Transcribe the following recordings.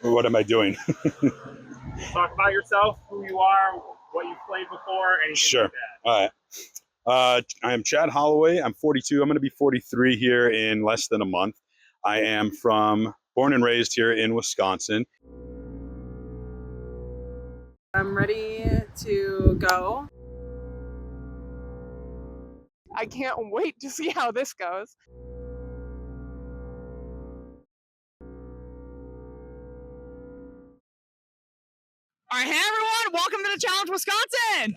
What am I doing? Talk about yourself, who you are, what you've played before, anything Sure. like that. All right. I am Chad Holloway. I'm 42. I'm going to be 43 here in less than a month. I am born and raised here in Wisconsin. I'm ready to go. I can't wait to see how this goes. All right, hey everyone, welcome to the Challenge Wisconsin.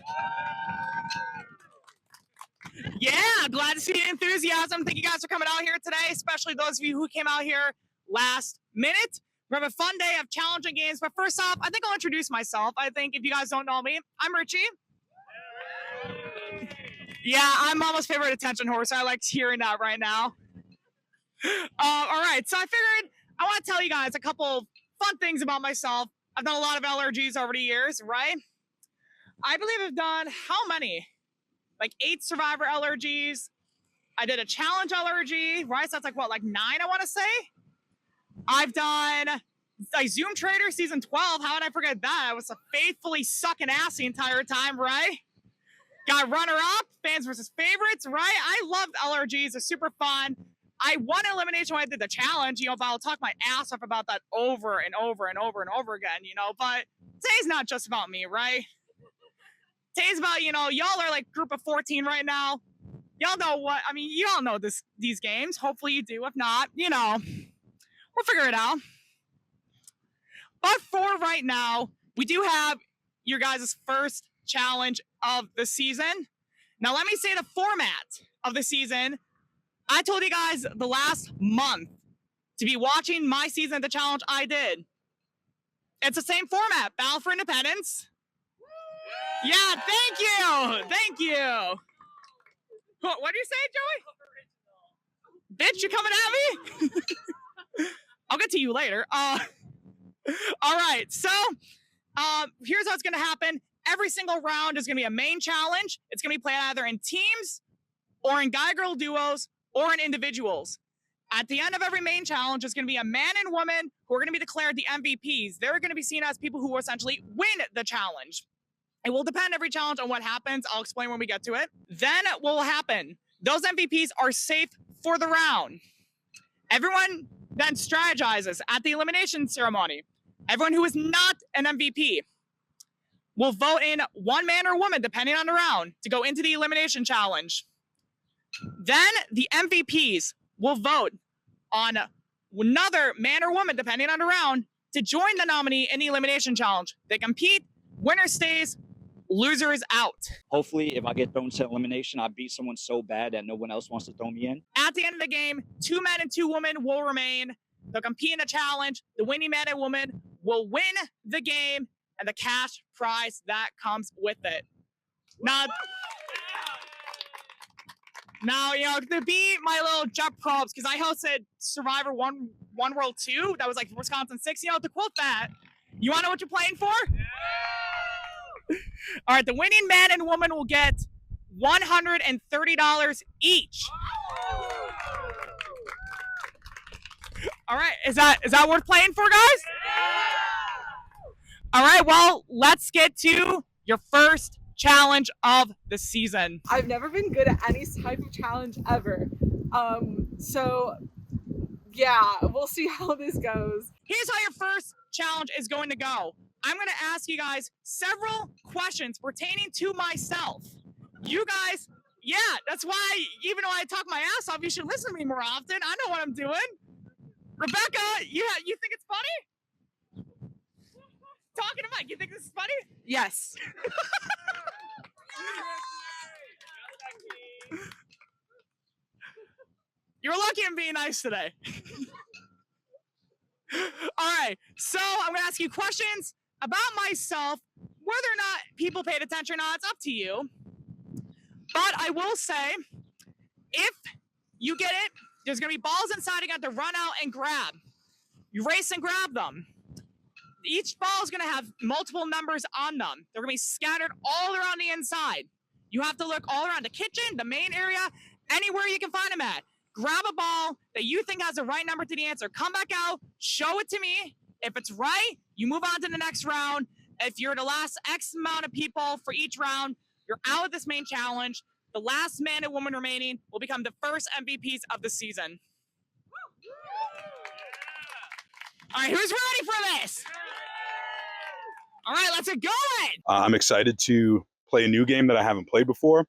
Yeah, glad to see the enthusiasm. Thank you guys for coming out here today, especially those of you who came out here last minute. We're having a fun day of challenging games, but first off, I think I'll introduce myself. I think if you guys don't know me, I'm Richie. Yeah, I'm Mama's favorite attention horse. I like hearing that right now. All right, so I figured I want to tell you guys a couple fun things about myself. I've done a lot of LRGs over the years, right? I believe I've done how many? Like 8 Survivor LRGs. I did a challenge LRG, right? So that's like what, like 9, I want to say? I've done like Zoom Trader season 12. How did I forget that? I was faithfully sucking ass the entire time, right? Got runner-up, fans versus favorites, right? I loved LRGs. They're super fun. I won elimination when I did the challenge, but I'll talk my ass off about that over and over and over and over again, but today's not just about me, right? Today's about, y'all are like group of 14 right now. Y'all know you all know these games. Hopefully you do. If not, we'll figure it out. But for right now, we do have your guys' first challenge of the season. Now, let me say the format of the season. I told you guys the last month to be watching my season of the challenge. I did. It's the same format. Battle for Independence. Yeah, thank you. Thank you. What do you say, Joey? Bitch, you coming at me? I'll get to you later. All right, so here's what's going to happen. Every single round is going to be a main challenge. It's going to be played either in teams or in guy-girl duos or in individuals. At the end of every main challenge, it's going to be a man and woman who are going to be declared the MVPs. They're going to be seen as people who essentially win the challenge. It will depend every challenge on what happens. I'll explain when we get to it. Then what will happen? Those MVPs are safe for the round. Everyone then strategizes at the elimination ceremony. Everyone who is not an MVP will vote in one man or woman, depending on the round, to go into the elimination challenge. Then the MVPs will vote on another man or woman, depending on the round, to join the nominee in the elimination challenge. They compete, winner stays, loser is out. Hopefully, if I get thrown to elimination, I beat someone so bad that no one else wants to throw me in. At the end of the game, 2 men and 2 women will remain. They'll compete in a challenge. The winning man and woman will win the game and the cash prize that comes with it. Now, to be my little jump probes, because I hosted Survivor One World 2, that was like Wisconsin 6, to quote that, you want to know what you're playing for? Yeah. All right, the winning man and woman will get $130 each. All right, is that worth playing for, guys? Yeah. All right, well, let's get to your first challenge of the season. I've never been good at any type of challenge ever. So yeah, we'll see how this goes. Here's how your first challenge is going to go. I'm going to ask you guys several questions pertaining to myself. You guys, yeah, that's why even though I talk my ass off, you should listen to me more often. I know what I'm doing. Rebecca, you think it's funny? Talking to Mike, you think this is funny? Yes. You're lucky I'm being nice today. All right, so I'm going to ask you questions about myself. Whether or not people paid attention or not, it's up to you. But I will say, if you get it, there's going to be balls inside you got to run out and grab. You race and grab them. Each ball is going to have multiple numbers on them. They're going to be scattered all around the inside. You have to look all around the kitchen, the main area, anywhere you can find them at. Grab a ball that you think has the right number to the answer. Come back out, show it to me. If it's right, you move on to the next round. If you're the last X amount of people for each round, you're out of this main challenge. The last man and woman remaining will become the first MVPs of the season. All right, who's ready for this? All right, let's get going. I'm excited to play a new game that I haven't played before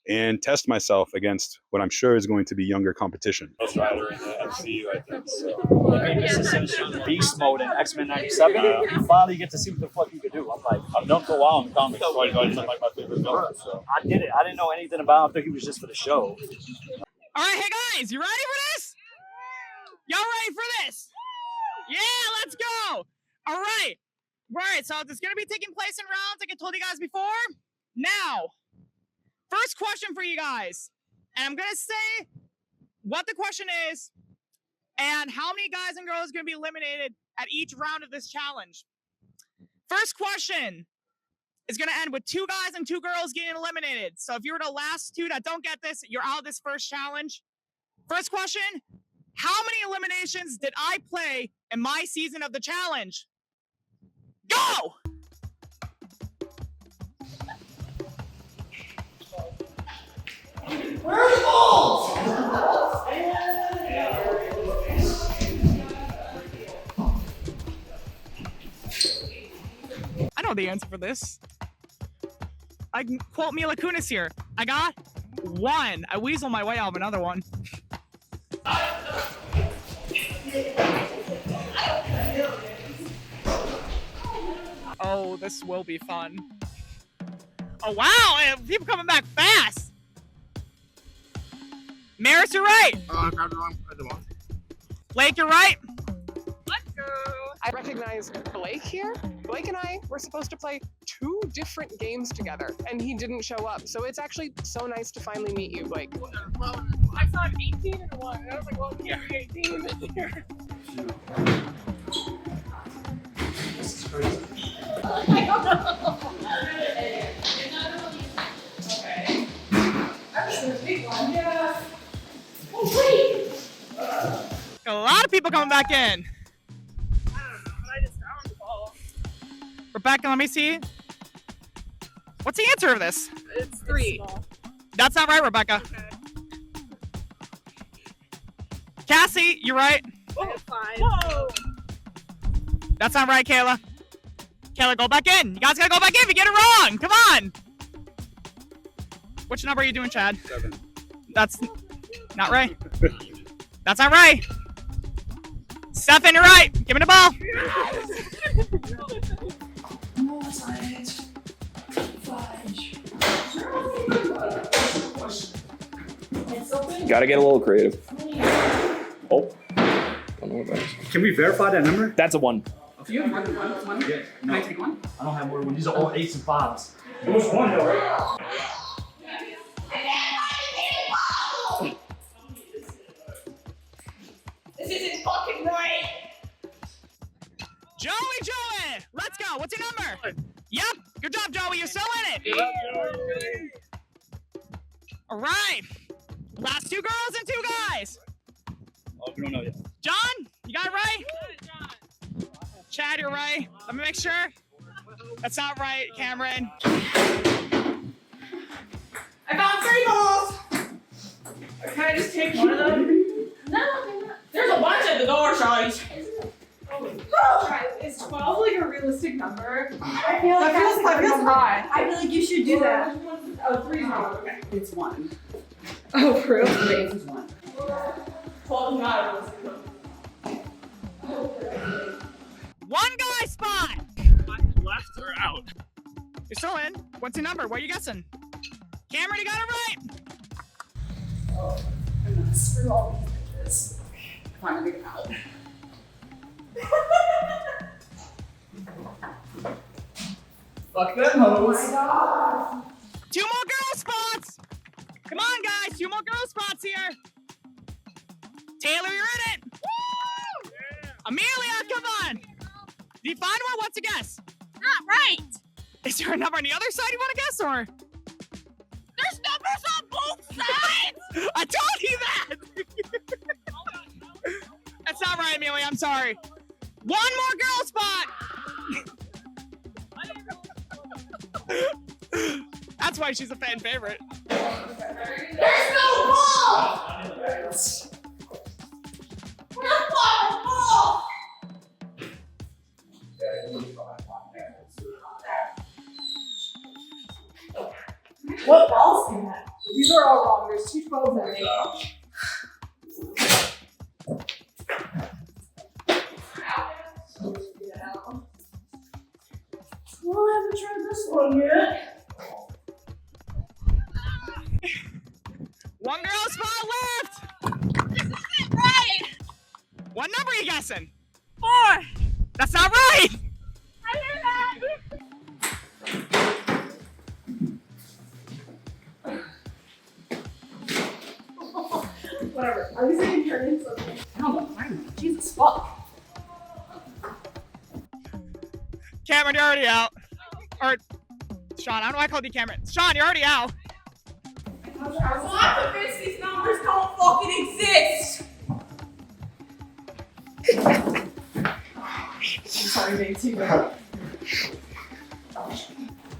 and test myself against what I'm sure is going to be younger competition. Ghost Rider in the MCU, I think. So. This is beast mode in X-Men 97. You finally get to see what the fuck you can do. I'm like, I've known for a while in the comics. That's why he's like my favorite villain. So. I did it. I didn't know anything about him. I think he was just for the show. All right, hey guys, you ready for this? Y'all ready for this? Yeah, let's go. All right. Right, so it's going to be taking place in rounds like I told you guys before. Now, first question for you guys. And I'm going to say what the question is and how many guys and girls are going to be eliminated at each round of this challenge. First question is going to end with 2 guys and 2 girls getting eliminated. So if you're the last 2 that don't get this, you're out of this first challenge. First question, how many eliminations did I play in my season of the challenge? Go! Where are the balls? I know the answer for this. I can quote Mila Kunis here. I got 1. I weasel my way out of another one. Oh, this will be fun. Oh, wow! People coming back fast! Maris, you're right! I grabbed the wrong one. Blake, you're right! Let's go. I recognize Blake here. Blake and I were supposed to play 2 different games together, and he didn't show up. So it's actually so nice to finally meet you, Blake. I saw an 18 and 1. And I was like, well, yeah, 18 in here. This is crazy. I don't know. Okay. That's a big one. Yeah. Oh, wait. A lot of people coming back in. I don't know, but I just found the ball. Rebecca, let me see. What's the answer of this? It's 3. That's not right, Rebecca. Okay. Cassie, you're right. It's 5. Whoa. That's not right, Kayla. Kayla, go back in. You guys gotta go back in if you get it wrong. Come on. Which number are you doing, Chad? 7. That's not right. That's not right. Stefan, you're right. Give me the ball. No, that's not it. Fudge. Gotta get a little creative. Oh. Don't know what that is. Can we verify that number? That's a 1. Do you have more than one? Yeah. Can I take one? I don't have more than 1. These are all 8s and 5s. It was 1 though, right? This isn't fucking right. Joey, let's go. What's your number? Yep. Good job, Joey. You're still in it. All right. Last 2 girls and 2 guys. Oh, we don't know yet. John, you got it right? Chad, you're right. Let me make sure. That's not right, Cameron. I found 3 balls. Can I just take one of them? No. There's a bunch at the door, Charlie. Is 12 like a realistic number? I feel like that feels high. I feel like you should do that. Oh, 3 is wrong. Okay. It's 1. Oh, for real? The answer's 1. 12 is not a realistic number. 1 guy spot. Left or out? You're still in. What's your number? What are you guessing? Cameron, you got it right. Oh, I'm gonna screw all these bitches. Come on, let me get out. Fuck them hoes. Oh my god. 2 more girl spots. Come on, guys. 2 more girl spots here. Taylor, you're in it. Woo! Yeah. Amelia, come on. Did you find one? What's a guess? Not right. Is there a number on the other side you want to guess, or? There's numbers on both sides. I told you that. That's not right, Amelia. I'm sorry. One more girl spot. That's why she's a fan favorite. There's no ball! Where's the ball? What balls do you have? These are all wrong. There's 2 12s in there. Well, I haven't tried this one yet. One girl spot left. This isn't right. What number are you guessing? 4. That's not right. I hear that. Whatever. At least I can turn into something. I don't know. Jesus fuck. Cameron, you're already out. Or Sean, I don't know why I called you Cameron. Sean, you're already out. I'm convinced these numbers don't fucking exist. I'm sorry, babe. Too bad.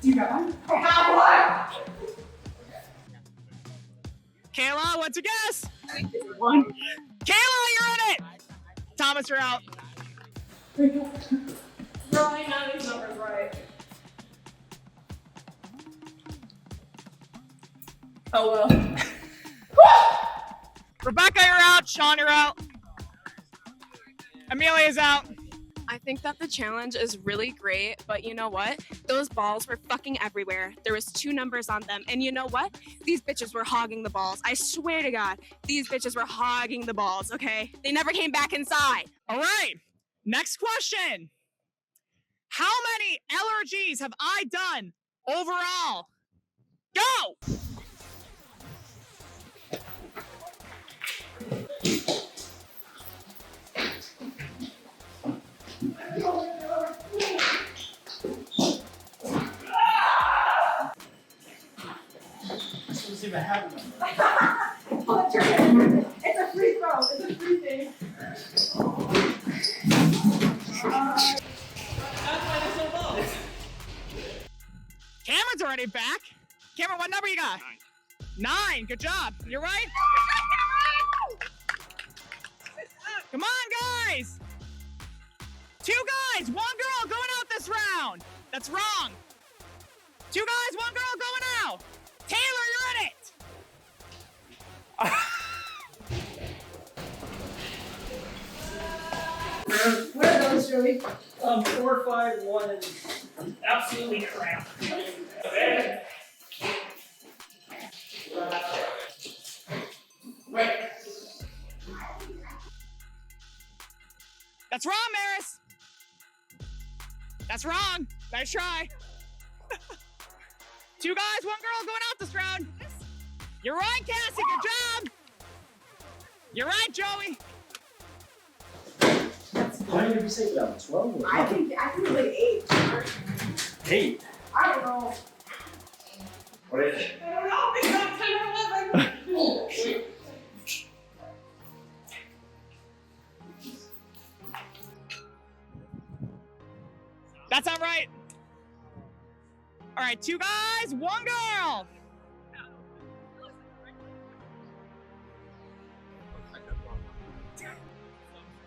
Do you got one? I have one. Kayla, what's your guess? One. Kayla, you're in it. Thomas, you're out. Really, none of these numbers right. Oh well. Rebecca, you're out. Sean, you're out. Amelia's out. I think that the challenge is really great, but you know what? Those balls were fucking everywhere. There was 2 numbers on them, and you know what? These bitches were hogging the balls. I swear to God, these bitches were hogging the balls, okay? They never came back inside. All right. Next question. How many LRGs have I done overall? Go! Let's see if I have one. It's a free throw. It's a free thing. Cameron's already back. Cameron, what number you got? 9. Good job. You're right. Come on, guys. 2 guys, 1 girl going out this round. That's wrong. 2 guys, 1 girl going out. Taylor, you're in it. What are those, Joey? 4, 5, 1, and absolutely crap. Wait. That's wrong, Maris. That's wrong. Nice try. 2 guys, 1 girl going out this round. You're right, Cassie. Good job. You're right, Joey. How many did we say that? 12? I think like 8. 8. I don't know. What is it? I don't know. It's not 10 or 11. That's not right. All right, 2 guys, 1 girl.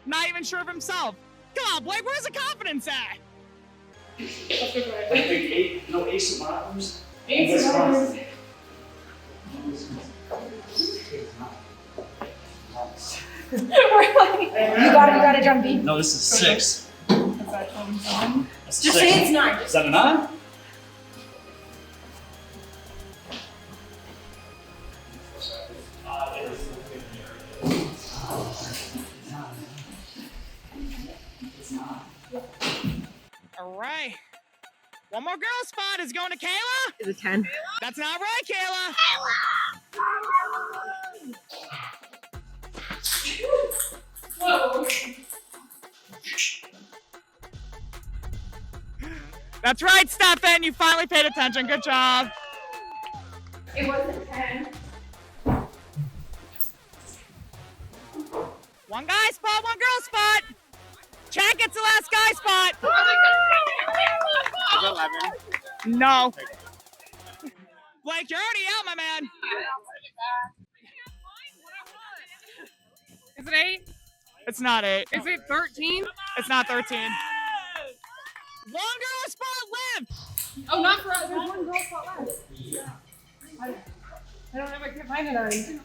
Not even sure of himself. Come on, Blake, where's the confidence at? I think 8, no ace of bottoms. Ace of bottoms. You got it, Jumpy. No, this is 6. Is that 27? That's Just 6. say it's 9. Is that a 9? All right. 1 more girl spot is going to Kayla. Is it 10? That's not right, Kayla. Whoa. That's right, Stefan. You finally paid attention. Good job. It wasn't 10. 1 guy spot, 1 girl spot. Chad gets the last guy spot. No. Blake, you're already out, my man. Is it 8? It's not 8. Is it 13? It's not 13. One girl spot left. Oh, not for us. There's one girl spot left. I can't find it already.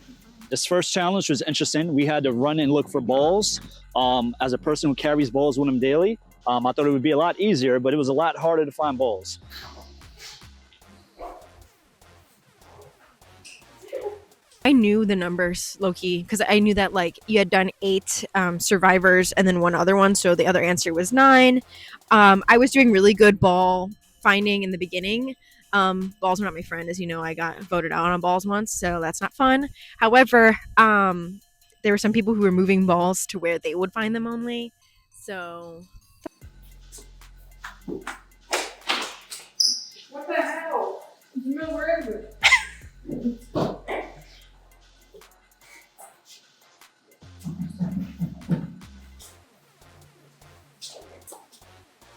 This first challenge was interesting. We had to run and look for balls. As a person who carries balls with him daily, I thought it would be a lot easier, but it was a lot harder to find balls. I knew the numbers, low-key, because I knew that like you had done 8 survivors and then one other one, so the other answer was 9. I was doing really good ball finding in the beginning. Balls were not my friend, as you know. I got voted out on balls once, so that's not fun. However, there were some people who were moving balls to where they would find them only. So What the hell? No, where is it?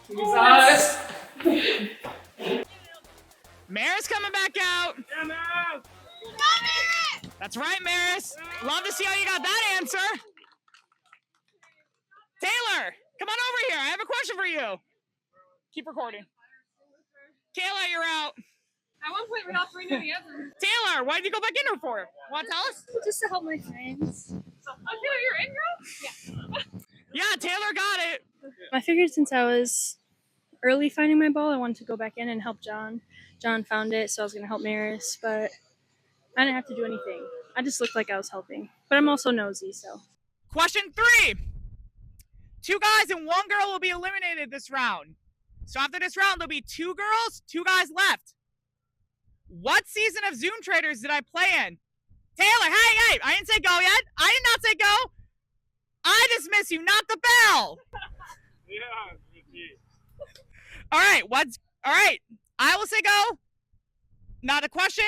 Jesus. Maris coming back out. Yeah, man. That's right, Maris. Love to see how you got that answer. Taylor, come on over here. I have a question for you. Keep recording. Kayla, you're out. At one point, we all 3 knew the answer. Taylor, why did you go back in here for? Want to tell us? Just to help my friends. Oh, Taylor, you're in, girl? Yeah, Taylor got it. I figured since I was early finding my ball, I wanted to go back in and help John. John found it, so I was going to help Maris, but I didn't have to do anything. I just looked like I was helping. But I'm also nosy, so. Question 3. 2 guys and 1 girl will be eliminated this round. So after this round, there'll be 2 girls, 2 guys left. What season of Zoom Traders did I play in? Taylor, hey, I didn't say go yet. I did not say go. I dismiss you, not the bell. Yeah. All right, I will say go. Now the question,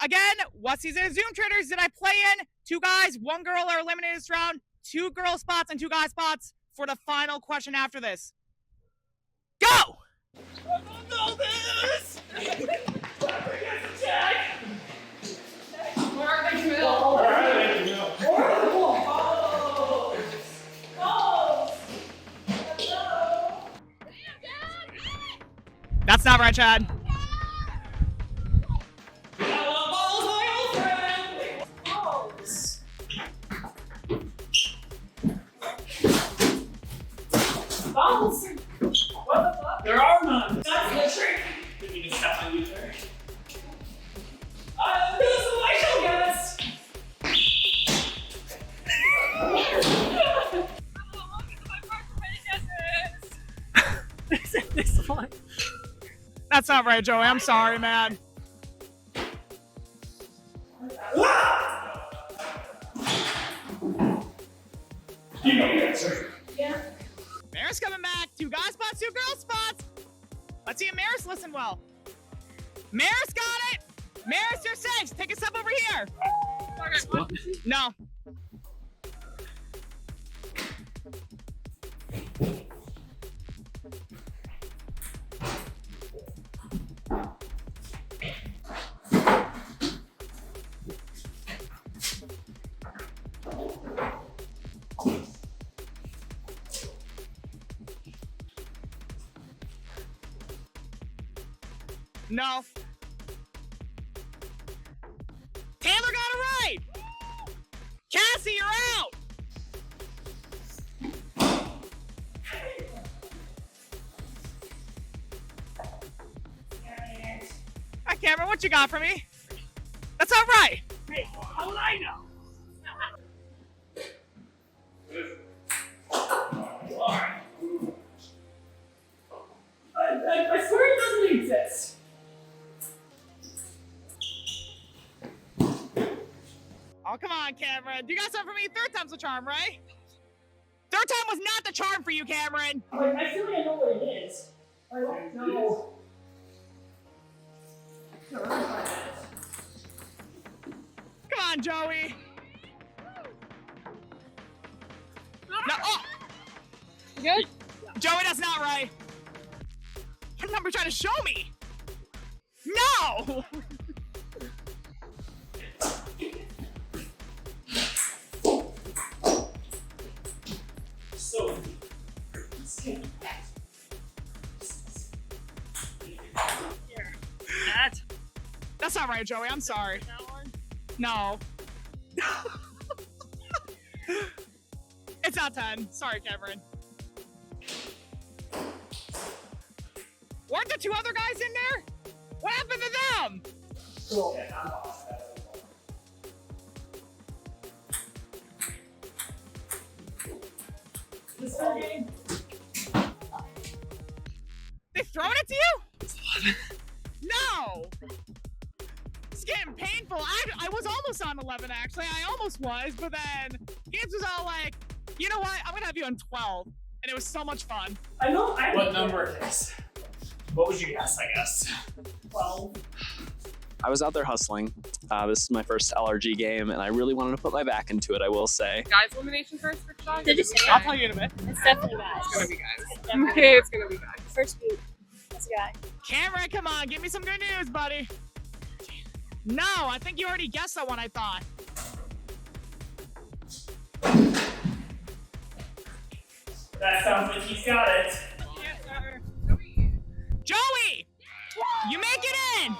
again, what season of Zoom Traders did I play in? 2 guys, 1 girl are eliminated this round. 2 girl spots and 2 guy spots for the final question after this. Go! I don't know this. Where are they, Camille? That's not right, Chad. Balls. What the fuck? There are none. That's the trick. Did you just step on you, sir? This is my show, guys. this one. That's not right, Joey. I'm sorry, man. You know the answer. Yeah. Maris coming back. 2 guy spots, 2 girl spots. Let's see if Maris listened well. Maris got it. Maris, you're safe. Take a step over here. No. No. Taylor got it right. Cassie, you're out. Hi, Cameron. What you got for me? That's all right. Hey, how would I know? I swear it doesn't exist. Oh, come on, Cameron. You got something for me? 3rd time's the charm, right? 3rd time was not the charm for you, Cameron. I feel like I know what it is. I don't know. Come on, Joey. No, oh. You good? Joey, that's not right. What number are you trying to show me? No! So. That's not right, Joey. I'm sorry. No. It's not 10. Sorry, Cameron. Weren't the two other guys in there? What happened to them? They throwing it to you? No! It's getting painful. I was almost on 11, actually. I almost was, but then Gibbs was all like, you know what? I'm going to have you on 12. And it was so much fun. I know. What number it is? What would you guess, I guess? 12. I was out there hustling. This is my first LRG game, and I really wanted to put my back into it, I will say. Guys elimination first for Sean? Did you say I'll tell you in a bit. It's definitely guys. It's gonna be guys. It's definitely Okay, it's gonna be guys. first boot. That's a guy. Cameron, come on. Give me some good news, buddy. No, I think you already guessed that one, I thought. That sounds like he's got it. Yes, sir. Joey! You make it in!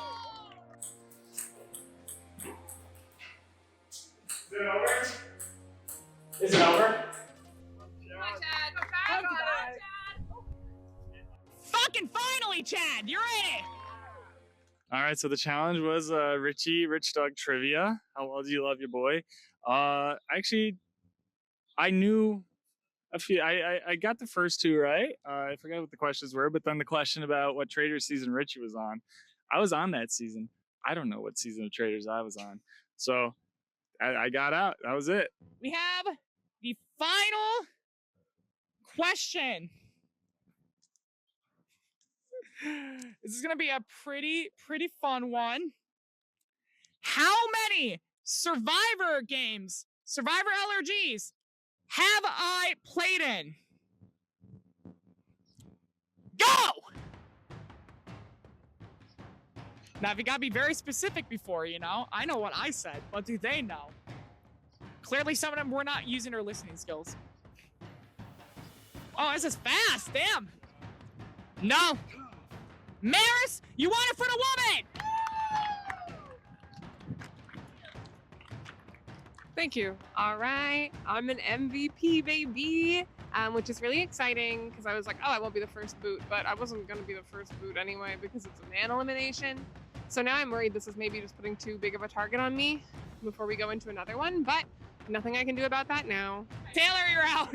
Is it over? Is it over? Fucking finally, Chad! You're in it! All right, so the challenge was Richie Rich Dog Trivia. How well do you love your boy? Actually, I knew a few. I got the first two right. I forgot what the questions were, but then the question about what Traders season Richie was on, I was on that season. I don't know what season of Traders I was on, so I got out. That was it. We have the final question. This is going to be a pretty fun one. How many Survivor games, Survivor LRGs, have I played in? Go! Now, if you got to be very specific before, you know, I know what I said, but do they know? Clearly, some of them were not using their listening skills. Oh, this is fast. Damn. No. Maris, you want it for the woman! Thank you. All right, I'm an MVP, baby, which is really exciting because I was like, oh, I won't be the first boot, but I wasn't going to be the first boot anyway because it's a man elimination. So now I'm worried this is maybe just putting too big of a target on me before we go into another one, but nothing I can do about that now. Taylor, you're out.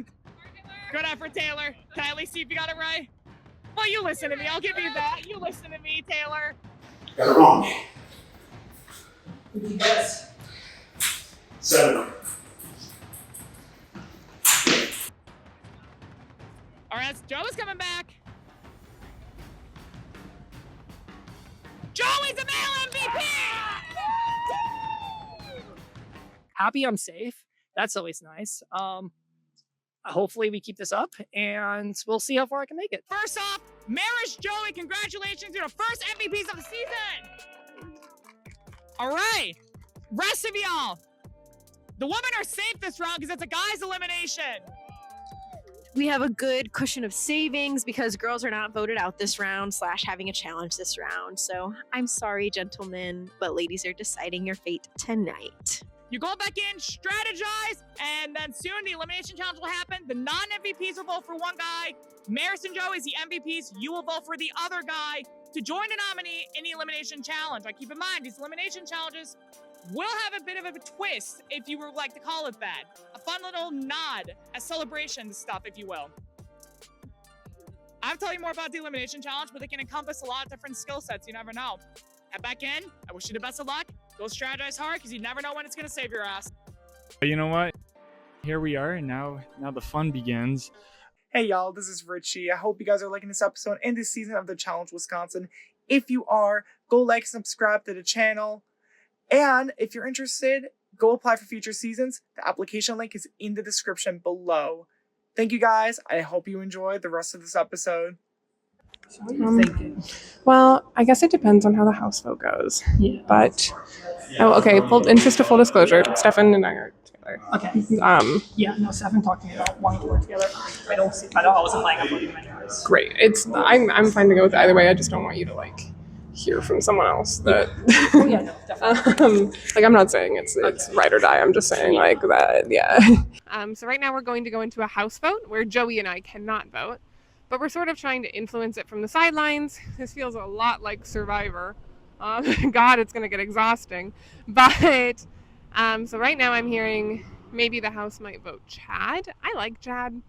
Good effort, Taylor. Can I at least see if you got it right? Well, you listen to me. I'll give you that. You listen to me, Taylor. Got it wrong. What'd you guess? 7. All right, Joe's coming back. Joey's a male MVP! Happy I'm safe. That's always nice. Hopefully we keep this up and we'll see how far I can make it. First off, Maris, Joey, congratulations. You're the first MVPs of the season. All right, rest of y'all. The women are safe this round because it's a guy's elimination. We have a good cushion of savings because girls are not voted out this round / having a challenge this round. So I'm sorry, gentlemen, but ladies are deciding your fate tonight. You go back in, strategize, and then soon the elimination challenge will happen. The non-MVPs will vote for one guy. Maris and Joe is the MVPs. You will vote for the other guy to join the nominee in the elimination challenge. Now, keep in mind, these elimination challenges will have a bit of a twist, if you would like to call it that. A fun little nod, a celebration stuff, if you will. I'll tell you more about the elimination challenge, but they can encompass a lot of different skill sets. You never know. Head back in. I wish you the best of luck. Go strategize hard, because you never know when it's going to save your ass. But you know what? Here we are, and now the fun begins. Hey y'all, this is Richie. I hope you guys are liking this episode and this season of the Challenge Wisconsin. If you are, go like and subscribe to the channel. And if you're interested, go apply for future seasons. The application link is in the description below. Thank you guys. I hope you enjoyed the rest of this episode. Well, I guess it depends on how the house vote goes. Yeah. But okay, full disclosure, Stefan and I are together. Okay. Yeah, no, Stefan talked to me about wanting to work together. I wasn't planning on putting him anyways. Great. I'm fine to go with it either way. I just don't want you to like hear from someone else that Oh yeah, no, definitely. like I'm not saying it's right or die. I'm just saying like that, yeah. So right now we're going to go into a house vote where Joey and I cannot vote, but we're sort of trying to influence it from the sidelines. This feels a lot like Survivor. God, it's going to get exhausting. But so right now I'm hearing maybe the house might vote Chad. I like Chad,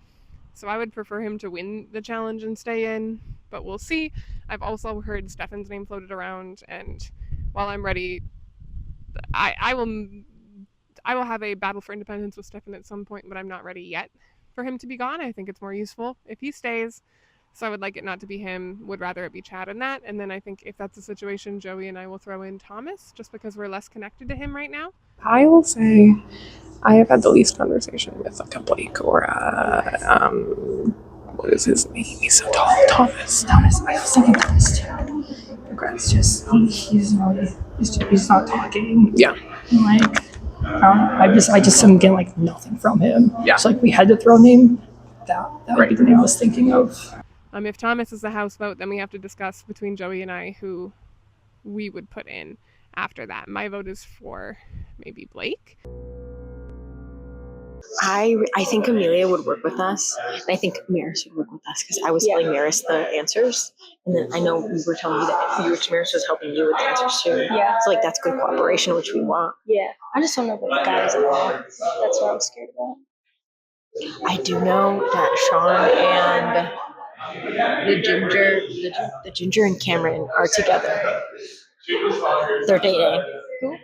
so I would prefer him to win the challenge and stay in, but we'll see. I've also heard Stefan's name floated around, and while I'm ready, I will have a battle for independence with Stefan at some point, but I'm not ready yet for him to be gone. I think it's more useful if he stays. So I would like it not to be him, would rather it be Chad in that. And then I think if that's the situation, Joey and I will throw in Thomas, just because we're less connected to him right now. I will say I have had the least conversation with like a Blake or what is his name? He's so tall. Thomas. I was thinking Thomas too. It's just he's not talking. Yeah. Like I just am getting like nothing from him. Yeah. So like we had to throw a name. That would be the name I was thinking of. If Thomas is the house vote, then we have to discuss between Joey and I who we would put in after that. My vote is for maybe Blake. I think Amelia would work with us, and I think Maris would work with us because I was telling Maris the answers, and then I know you were telling me that Maris was helping you with the answers too. Yeah. So like that's good cooperation, which we want. Yeah, I just don't know about the guys at all. That's what I'm scared about. I do know that Sean and the Ginger and Cameron are together. They're dating. Who?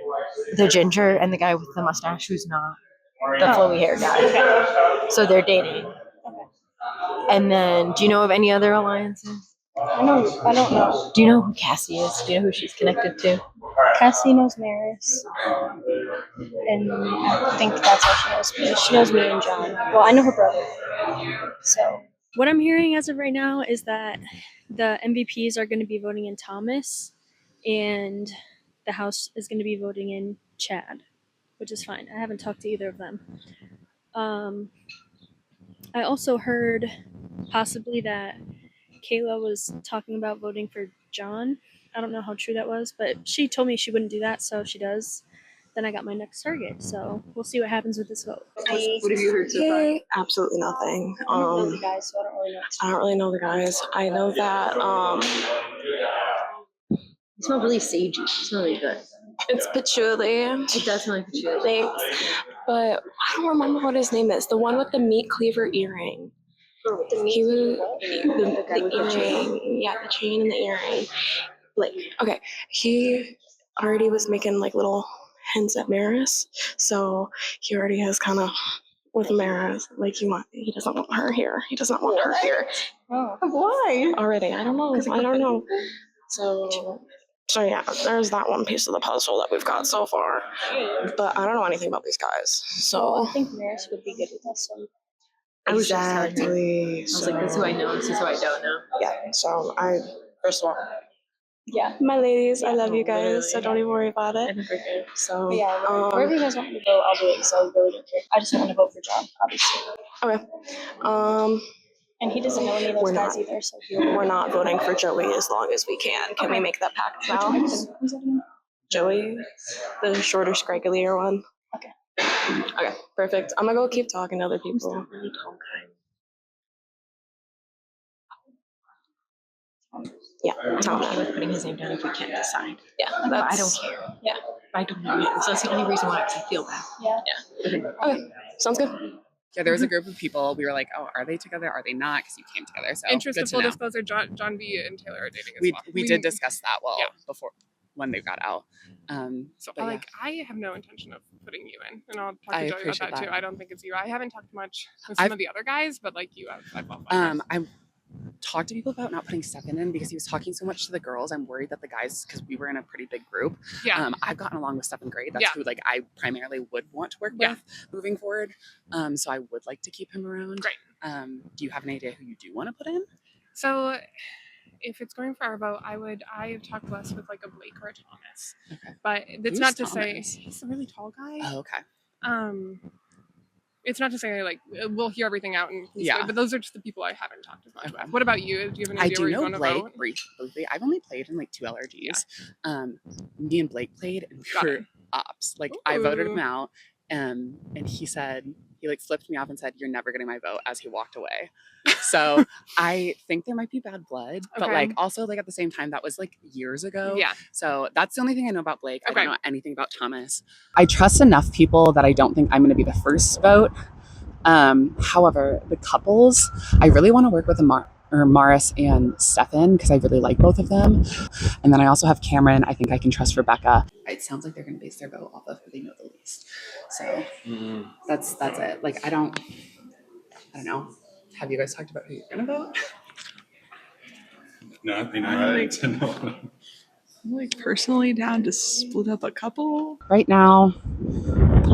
The Ginger and the guy with the mustache who's not the flowy hair guy. So they're dating. And then, do you know of any other alliances? I don't know. Do you know who Cassie is? Do you know who she's connected to? Cassie knows Maris, and I think that's how she knows me. She knows me and John. Well, I know her brother. So what I'm hearing as of right now is that the MVPs are going to be voting in Thomas, and the House is going to be voting in Chad, which is fine. I haven't talked to either of them. I also heard possibly that Kayla was talking about voting for John. I don't know how true that was, but she told me she wouldn't do that, so if she does, then I got my next target. So we'll see what happens with this vote. What have you heard so far? Absolutely nothing. I don't know the guys, so I don't really know. I don't really know the guys. I know that It smells really sagey. It smells really good. it's patchouli. It does smell like patchouli. Thanks. But I don't remember what his name is. The one with the meat cleaver earring. He was the earring. Yeah, the chain and the earring. Like, okay, he already was making like little hints at Maris, so he already has kind of with Maris. Like he doesn't want her here. He does not want her here. Oh. Why? Already, I don't know. I don't know. So yeah, there's that one piece of the puzzle that we've got so far. But I don't know anything about these guys. So I think Maris would be good with us. exactly. I was like, this is who I know, this is who I don't know. Yeah. So first of all, Yeah. my ladies, I love you guys. So don't even worry about it. So But yeah, wherever you guys want me to vote, I'll do it. So I really don't care. I just want to vote for John, obviously. Okay. And he doesn't know any of those guys either. So We're not voting for Joey as long as we can. Can we make that pact now? Who's that again? Joey, the shorter, scragglier one. Okay. Okay, perfect. I'm gonna go keep talking to other people. Yeah, I'm Thomas. okay with putting his name down if we can't decide. Yeah, I that's. don't care. Yeah. I don't know yet. So that's the only reason why I feel bad. Yeah. Okay, sounds good. Yeah, there was a group of people. We were like, "Oh, are they together? Are they not?" Because you came together. So Interest good of to full know. disclosure, John B and Taylor are dating as We well. we did discuss that Yeah. before when they got out. So but yeah. I have no intention of putting you in, and I'll talk I to Joey about appreciate that too. that. I don't think it's you. I haven't talked much with some I've- of the other guys, but like you, I've love that. I talked to people about not putting Stefan in because he was talking so much to the girls. I'm worried that the guys, because we were in a pretty big group. Yeah. I've gotten along with Stefan great. That's Yeah. who like I primarily would want to work Yeah. with moving forward. So I would like to keep him around. Great. Do you have an idea who you do want to put in? So if it's going for our vote, I've talked less with like a Blake or a Thomas. Okay. But it's Who's not to say Thomas? he's a really tall guy. Oh, okay. It's not to say like we'll hear everything out and Yeah. but those are just the people I haven't talked as much with. What about you? Do you have an I idea do where you know want to Blake vote? briefly. I've only played in like 2 LRGs. Me and Blake played and Got we it. were ops. Like I voted him Ooh. out, and he said he like flipped me off and said, "You're never getting my vote," as he walked away. So I think there might be bad blood, but Okay. like also like at the same time that was like years ago. Yeah. So that's the only thing I know about Blake. I Okay. don't know anything about Thomas. I trust enough people that I don't think I'm going to be the first vote. However, the couples, I really want to work with Maris and Stefan because I really like both of them. And then I also have Cameron. I think I can trust Rebecca. It sounds like they're going to base their vote off of who they know the least. So that's it. Like I don't know. Have you guys talked about who you're going to vote? No, I mean, I like to know. I'm like personally down to split up a couple. Right now,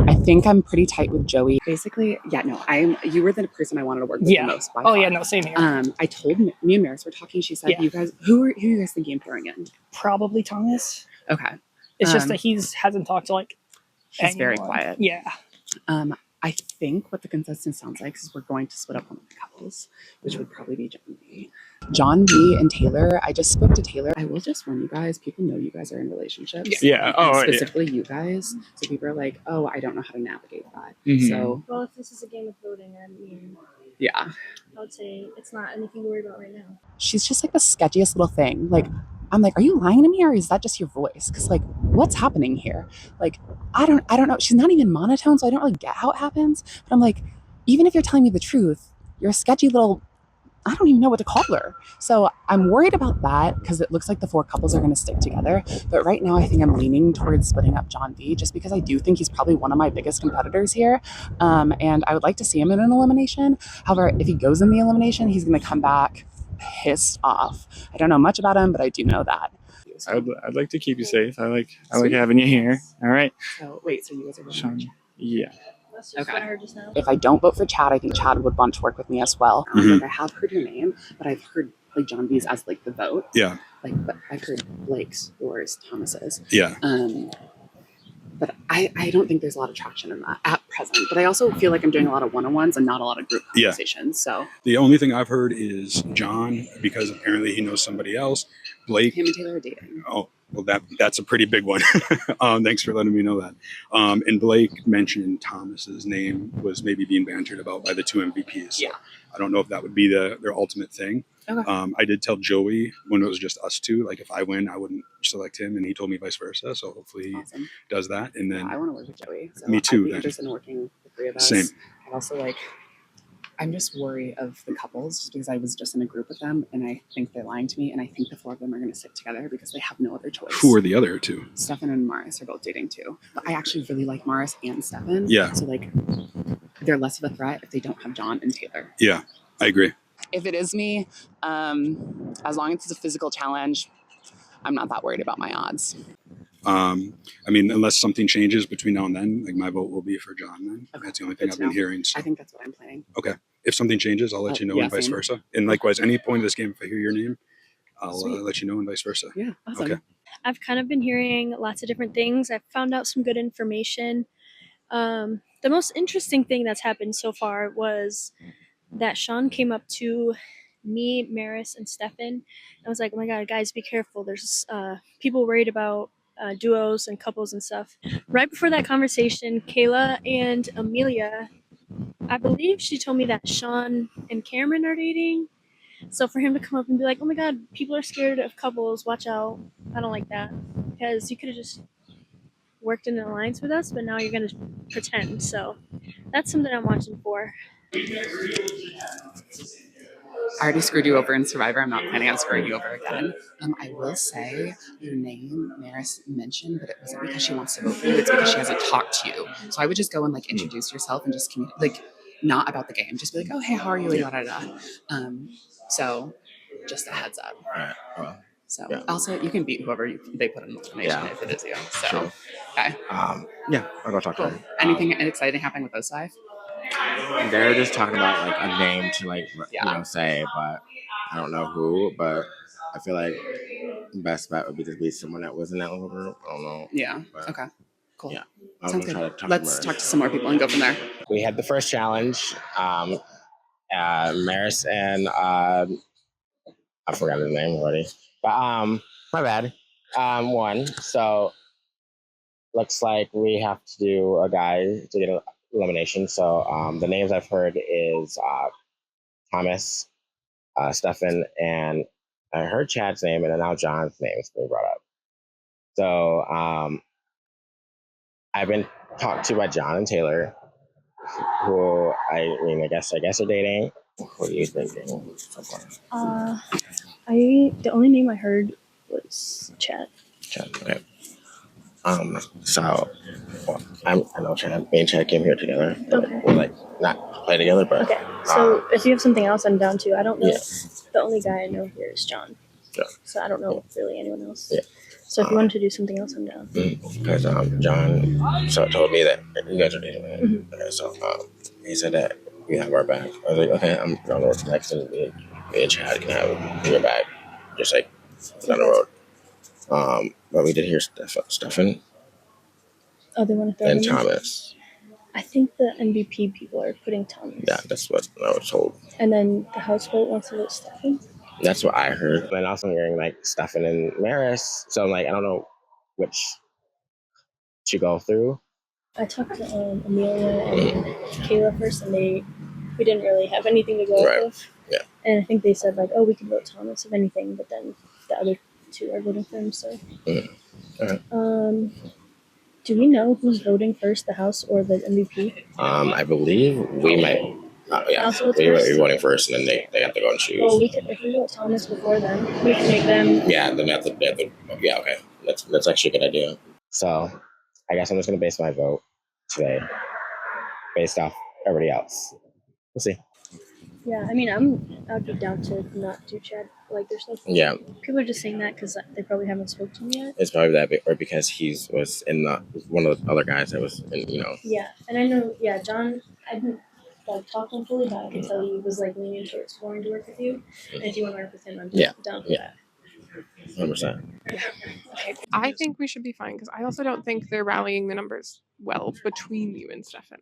I think I'm pretty tight with Joey. Basically, yeah, no, you were the person I wanted to work with Yeah. the most. By Oh far. yeah, no, same here. I told me and Maris were talking. She said, Yeah. "You guys, who are you guys thinking of throwing in?" Probably Thomas. Okay, It's just that hasn't talked to like. he's very anyone. quiet. Yeah. I think what the consensus sounds like is we're going to split up one of the couples, which would probably be John B. John B and Taylor. I just spoke to Taylor. I will just warn you guys. People know you guys are in relationships. Yeah. And Oh, yeah. specifically you guys. So people are like, "Oh, I don't know how to navigate that." Mhm. So Well, if this is a game of voting, I mean, yeah. I would say it's not anything to worry about right now. She's just like the sketchiest little thing. Like, I'm like, are you lying to me or is that just your voice? Because like, what's happening here? Like, I don't know. She's not even monotone, so I don't really get how it happens. But I'm like, even if you're telling me the truth, you're a sketchy little. I don't even know what to call her. So I'm worried about that because it looks like the 4 couples are going to stick together. But right now, I think I'm leaning towards splitting up John B. just because I do think he's probably one of my biggest competitors here. And I would like to see him in an elimination. However, if he goes in the elimination, he's going to come back pissed off. I don't know much about him, but I do know that. I'd like to keep you safe. I like Sweet. having you here. All right. So wait, so you guys are going Sean. Yeah. That's just what I heard just now. If I don't vote for Chad, I think Chad would want to work with me as well. Mhm. Like I have heard your name, but I've heard like John B's as like the vote. Yeah. Like, but I've heard Blake's, yours, Thomas's. Yeah. But I don't think there's a lot of traction in that at present. But I also feel like I'm doing a lot of one-on-ones and not a lot of group Yeah. conversations. So The only thing I've heard is John, because apparently he knows somebody else. Blake. him and Taylor are dating. Oh, well, that's a pretty big one. Thanks for letting me know that. And Blake mentioned Thomas's name was maybe being bantered about by the 2 MVPs. So Yeah. I don't know if that would be their ultimate thing. Okay. I did tell Joey when it was just us two, like if I win, I wouldn't select him, and he told me vice versa. So hopefully he Awesome. does that. And then I want to work with Joey. So Me too, I'd be then. interested in working with the 3 of us. Same. I also like. I'm just worried of the couples just because I was just in a group with them and I think they're lying to me and I think the 4 of them are going to stick together because they have no other choice. who are the other 2? Stefan and Maris are both dating too. But I actually really like Maris and Stefan. Yeah. So like they're less of a threat if they don't have John and Taylor. Yeah, I agree. If it is me, as long as it's a physical challenge, I'm not that worried about my odds. I mean, unless something changes between now and then, like my vote will be for John. Then that's the only thing Good I've to been know. hearing. So. I think that's what I'm planning. Okay. If something changes, I'll let you know, yeah, and vice same. versa. And likewise, any point of this game, if I hear your name, I'll Sweet. let you know, and vice versa. Yeah, awesome. Okay. I've kind of been hearing lots of different things. I've found out some good information. The most interesting thing that's happened so far was that Sean came up to me, Maris, and Stefan. I was like, oh my God, guys, be careful. There's people worried about duos and couples and stuff. Right before that conversation, Kayla and Amelia, I believe she told me that Sean and Cameron are dating. So for him to come up and be like, oh my God, people are scared of couples, watch out. I don't like that. Because you could have just worked in an alliance with us, but now you're going to pretend. So that's something I'm watching for. I already screwed you over in Survivor. I'm not planning on screwing you over again. I will say your name, Maris mentioned, but it wasn't because she wants to vote for you. It's because she hasn't talked to you. So I would just go and like introduce yourself and just communicate, like not about the game. Just be like, oh, hey, how are you? Da, da, da. So just a heads up. Right. Well, So yeah. also you can beat whoever they put in the elimination Yeah. if it is you. So Sure. okay. Yeah, I'll go talk to Cool. her. Anything exciting happening with those 5? They're just talking about like a name to like say, but I don't know who. But I feel like the best bet would be to be someone that was in that little group. I don't know. Yeah. But, Okay. Cool. Yeah. I'm Sounds gonna try good. to talk Let's to talk to some more people and go from there. We had the first challenge. Maris and I forgot his name already. But my bad. Won. So looks like we have to do a guy to get an elimination. So the names I've heard is Thomas, Stefan, and I heard Chad's name, and now John's name is being brought up. So I've been talked to by John and Taylor, who I guess are dating. What are you thinking so far? The only name I heard was Chad. Chad, okay. So I know Chad. Me and Chad came here together. Okay. We'll like not play together, but Okay. So if you have something else, I'm down too. I don't know. Yeah. The only guy I know here is John. Yeah. So I don't know really anyone else. Yeah. So if you wanted to do something else, I'm down. Because John told me that you guys are dating. Right? Mm-hmm. Okay, so he said that we have our back. I was like, okay, I'm going to work next, and me and Chad can have your back, just like down the road. But we did hear Stefan Oh, they want to throw and him in? Thomas. I think the MVP people are putting Thomas. Yeah, that's what I was told. And then the house vote wants to vote Stefan. That's what I heard. And also I'm hearing like Stefan and Maris. So I'm like, I don't know which to go through. I talked to Amelia and Kayla first, and we didn't really have anything to go Right. with. Yeah. And I think they said like, oh, we could vote Thomas if anything, but then the other two are voting for him. So, Okay. do we know who's voting first, the house or the MVP? I believe we might. Yeah, Also, what's we might first? be voting first, and then they have to go and choose. Well, we could if we vote Thomas before then, we can make them. Yeah, then they have to. Yeah, okay. That's actually a good idea. So, I guess I'm just gonna base my vote today based off everybody else. We'll see. Yeah, I mean, I'd be down to not do Chad. Like, there's no. Yeah. People are just saying that because they probably haven't spoken to me yet. It's probably that, or because was in one of the other guys that was in, Yeah, and I know. Yeah, John. I didn't like talk to him fully, but I can tell he was like leaning towards wanting to work with you. And if you want to work with him, I'm Yeah. down for Yeah. 100%. I think we should be fine because I also don't think they're rallying the numbers well between you and Stefan.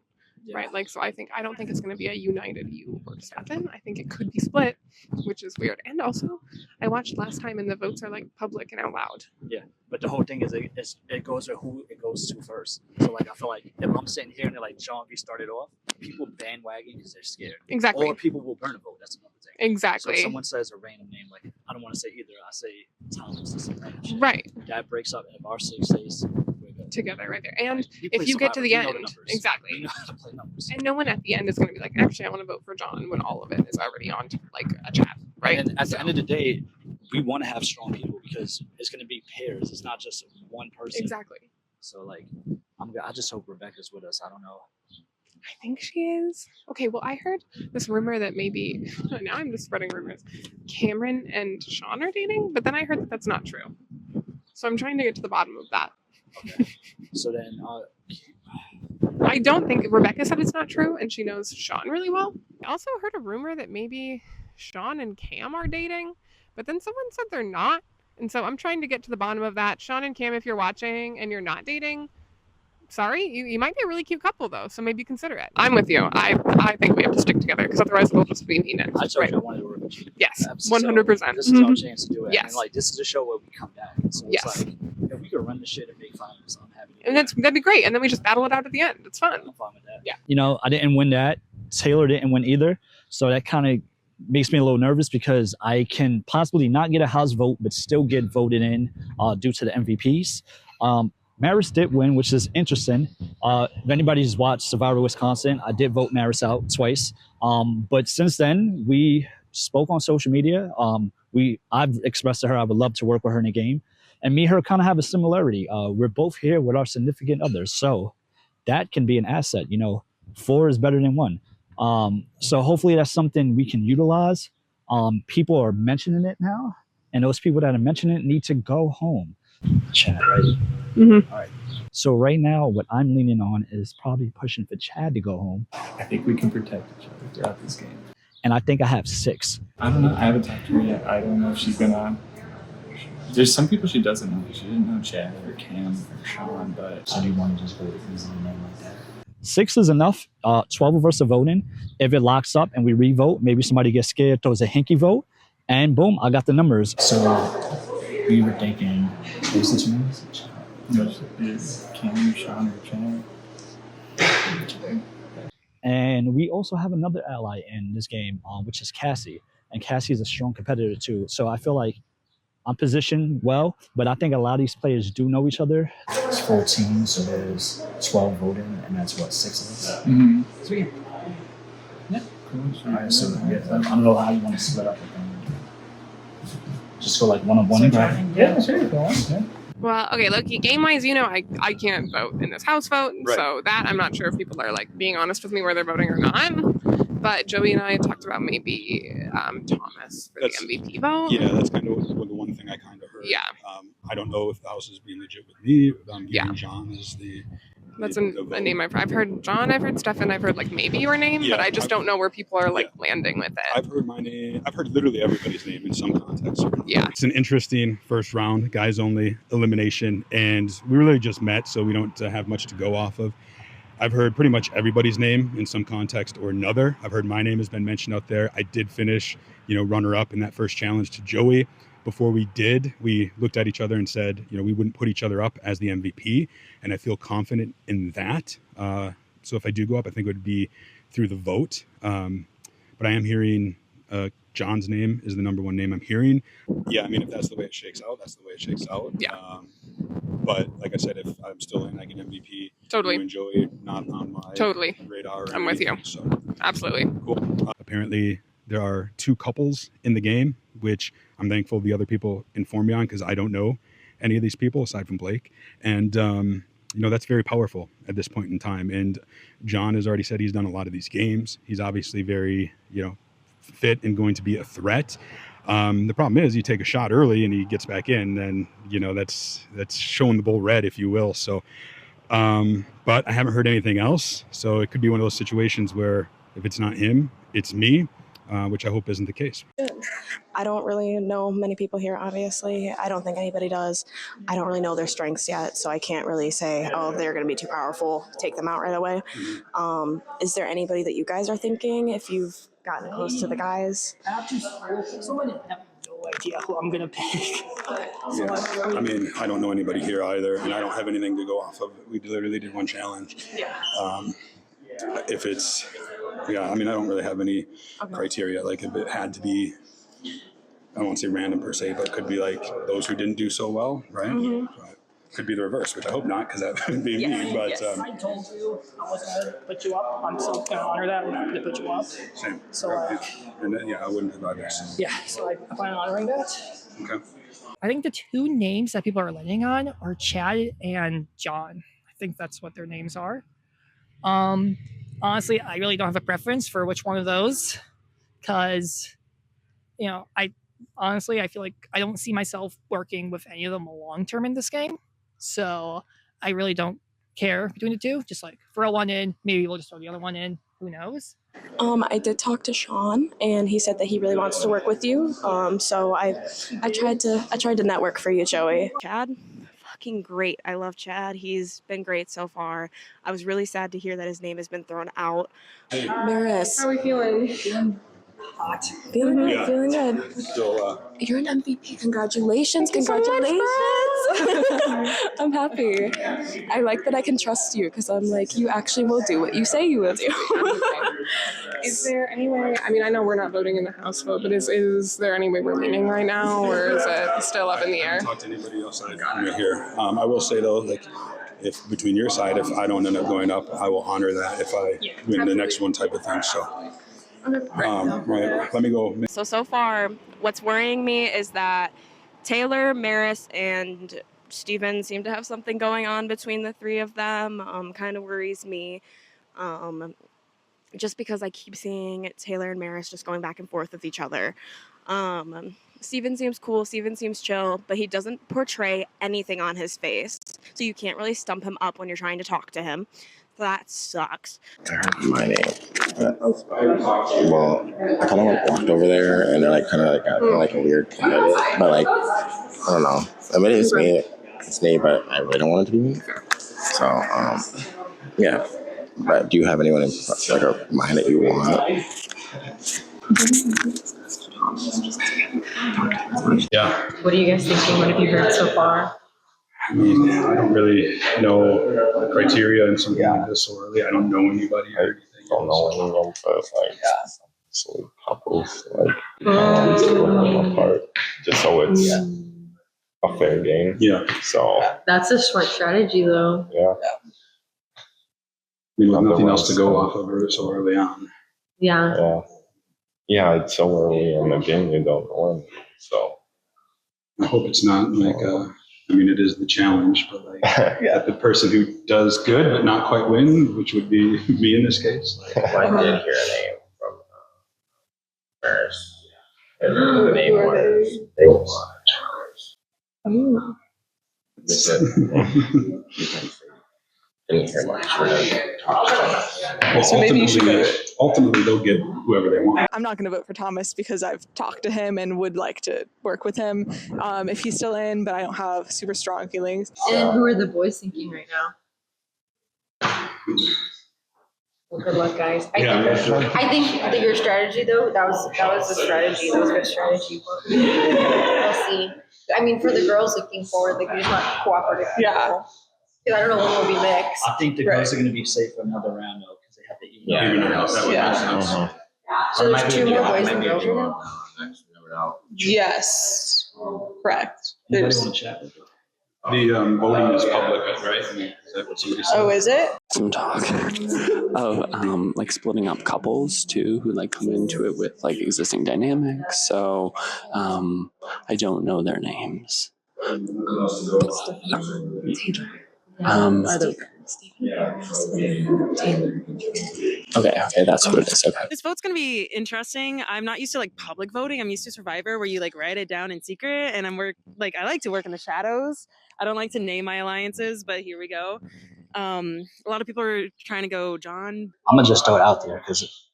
Right, like so. I don't think it's going to be a united you or Stefan. I think it could be split, which is weird. And also, I watched last time, and the votes are like public and out loud. Yeah, but the whole thing is it goes to who it goes to first. So like I feel like if I'm sitting here and they're like John V started off, people bandwagon because they're scared. Exactly. Or people will burn a vote. That's another thing. Exactly. So if someone says a random name, like I don't want to say either. I say Thomas. This random shit. Right. That breaks up, and if our six stays Together right there. And We play if you get to Survivor, the we know end, the numbers. exactly. We know how to play numbers. And no one at the end is going to be like, actually, I want to vote for John when all of it is already on like a chat, right? And at the end of the day, we want to have strong people because it's going to be pairs. It's not just one person. Exactly. So like, I just hope Rebecca's with us. I don't know. I think she is. Okay, well, I heard this rumor that maybe, now I'm just spreading rumors, Cameron and Sean are dating, but then I heard that that's not true. So I'm trying to get to the bottom of that. So then, I don't think Rebecca said it's not true, and she knows Sean really well. I also heard a rumor that maybe Sean and Cam are dating, but then someone said they're not. And so I'm trying to get to the bottom of that. Sean and Cam, if you're watching and you're not dating, sorry, you might be a really cute couple though, so maybe consider it. I'm with you. I think we have to stick together because otherwise we'll just be mean. I told you I wanted to work with you. Yes, So 100%. this is our chance to do it. Yes. And like, this is a show where we come back. So it's Yes. like, if we could run the shit and make finals, I'm happy. And that'd be great. And then we just battle it out at the end. It's fun. I'm fine with that. Yeah. You know, I didn't win that. Taylor didn't win either. So that kind of makes me a little nervous because I can possibly not get a house vote, but still get voted in due to the MVPs. Maris did win, which is interesting. If anybody's watched Survivor Wisconsin, I did vote Maris out twice. But since then, we spoke on social media. I've expressed to her I would love to work with her in a game. And me and her kind of have a similarity. We're both here with our significant others. So that can be an asset. You know, 4 is better than 1. So hopefully that's something we can utilize. People are mentioning it now. And those people that are mentioning it need to go home. Chat, right? Mm-hmm. All right. So right now, what I'm leaning on is probably pushing for Chad to go home. I think we can protect each other throughout this game. And I think I have 6. I don't know. I haven't talked to her yet. I don't know if she's gonna. There's some people she doesn't know. She didn't know Chad or Cam or Sean, but So do you want to just vote easy name like that? 6 is enough. 12 of us are voting. If it locks up and we re-vote, maybe somebody gets scared, throws a hinky vote, and boom, I got the numbers. So we were thinking, what's the two names? Is Cam, Sean, or Chad? And we also have another ally in this game, which is Cassie. And Cassie is a strong competitor too. So I feel like I'm positioned well, but I think a lot of these players do know each other. It's 14, so there's 12 voting, and that's what, 6 of us? Mm-hmm. So yeah. Yeah, cool. All right, so yeah, I don't know how you want to split up with them. Just go like one-on-one? Yeah, sure. Go on. Yeah. Well, okay, Loki, game-wise, you know, I can't vote in this house vote, Right. so that I'm not sure if people are, like, being honest with me where they're voting or not. But Joey and I talked about maybe Thomas for the MVP vote. Yeah, that's kind of the one thing I kind of heard. Yeah. I don't know if the house is being legit with me. I'm Yeah. giving John as the. That's a name I've heard John, I've heard Stefan, I've heard, like, maybe your name, Yeah, but I just don't know where people are, like, landing with it. I've heard my name. I've heard literally everybody's name in some context. Yeah. It's an interesting first round, guys only elimination, and we really just met, so we don't have much to go off of. I've heard pretty much everybody's name in some context or another. I've heard my name has been mentioned out there. I did finish, runner up in that first challenge to Joey. Before we did, we looked at each other and said, we wouldn't put each other up as the MVP, and I feel confident in that. So if I do go up, I think it would be through the vote. But I am hearing John's name is the number one name I'm hearing. Yeah, I mean, if that's the way it shakes out, that's the way it shakes out. Yeah. But like I said, if I'm still in, I get MVP. Totally. You and Joey not on my Totally. radar. or I'm with you. anything, So Absolutely. cool. Apparently, there are 2 couples in the game, which I'm thankful the other people informed me on because I don't know any of these people aside from Blake. And, that's very powerful at this point in time. And John has already said he's done a lot of these games. He's obviously very, fit and going to be a threat. The problem is you take a shot early and he gets back in, then, that's showing the bull red, if you will. So, but I haven't heard anything else. So it could be one of those situations where if it's not him, it's me, which I hope isn't the case. I don't really know many people here, obviously. I don't think anybody does. I don't really know their strengths yet, so I can't really say, oh, they're going to be too powerful, take them out right away. Is there anybody that you guys are thinking if you've gotten close to the guys? Someone have no idea who I'm gonna pick. Yeah. I mean, I don't know anybody here either, and I don't have anything to go off of. We literally did one challenge. If it's, I don't really have any criteria. Like if it had to be, I won't say random per se, but it could be like those who didn't do so well, right? But could be the reverse, which I hope not, because that would be me. But I told you I was gonna put you up. I'm still gonna honor that. I'm gonna put you up. same. So And then, I wouldn't have either. So. yeah, so I plan on honoring that. Okay. I think the 2 names that people are landing on are Chad and John. I think that's what their names are. Honestly, I really don't have a preference for which one of those, because, I feel like I don't see myself working with any of them long term in this game. So I really don't care between the 2. Just like throw one in, maybe we'll just throw the other one in. Who knows? I did talk to Sean, and he said that he really wants to work with you. So I tried to network for you, Joey. Chad, fucking great. I love Chad. He's been great so far. I was really sad to hear that his name has been thrown out. Maris. How are we feeling? Hot. Feeling good, Yeah. feeling good. So, You're an MVP. Congratulations. Congratulations. I'm happy. I like that I can trust you because I'm like, you actually will do what you say you will do. Is there any way, I know we're not voting in the House vote, but is there any way we're leaning right now, or is it still up in the I air? haven't talked to anybody else right here. I will say though, like, if between your side, if I don't end up going up, I will honor that if I win the next one type of thing. So. Right. Let me go. So far, what's worrying me is that Taylor, Maris, and Steven seem to have something going on between the 3 of them. Kind of worries me. Just because I keep seeing Taylor and Maris just going back and forth with each other. Steven seems cool, Steven seems chill, but he doesn't portray anything on his face. So you can't really stump him up when you're trying to talk to him. That sucks. My name. Well, I kind of like walked over there, and they're like kind of like like a weird candidate, but like I don't know. I mean, it's me, but I really don't want it to be me. So yeah. But do you have anyone in like a mind that you want? Yeah. What are you guys thinking? What have you heard so far? I mean, I don't really know the criteria in something like this so early. I don't know anybody or anything. I don't know anyone, but like some couples like split them apart just so it's a fair game. Yeah. So That's a smart strategy, though. yeah. I mean, with nothing else to go off of so early on. Yeah. Yeah. Yeah, it's so early in the game you don't know. So I hope it's not like I mean, it is the challenge, but like the person who does good but not quite win, which would be me in this case. Well, I did hear a name from Paris. The name was Oh. Didn't hear much. Well, So maybe you should go. ultimately, they'll get whoever they want. I'm not going to vote for Thomas because I've talked to him and would like to work with him if he's still in, but I don't have super strong feelings. And who are the boys thinking right now? Well, good luck, guys. I think that your strategy, though, that was a strategy. That was a good strategy. We'll see. I mean, for the girls looking forward, like, you just want cooperative people. Yeah. Because I don't know when we'll be mixed. I think the girls are going to be safe for another round though, because they have to even. Even it out. That would make sense. So there's two more boys than girls right now? Yes. Correct. Anybody There's, want to chat? The voting is public, right? I mean, is that what somebody said? oh, is it? Some talk of like splitting up couples too, who like come into it with like existing dynamics. So I don't know their names. Okay, that's what it is. Okay. This vote's gonna be interesting. I'm not used to like public voting. I'm used to Survivor where you like write it down in secret, and I like to work in the shadows. I don't like to name my alliances, but here we go. A lot of people are trying to go John. I'm gonna just throw it out there because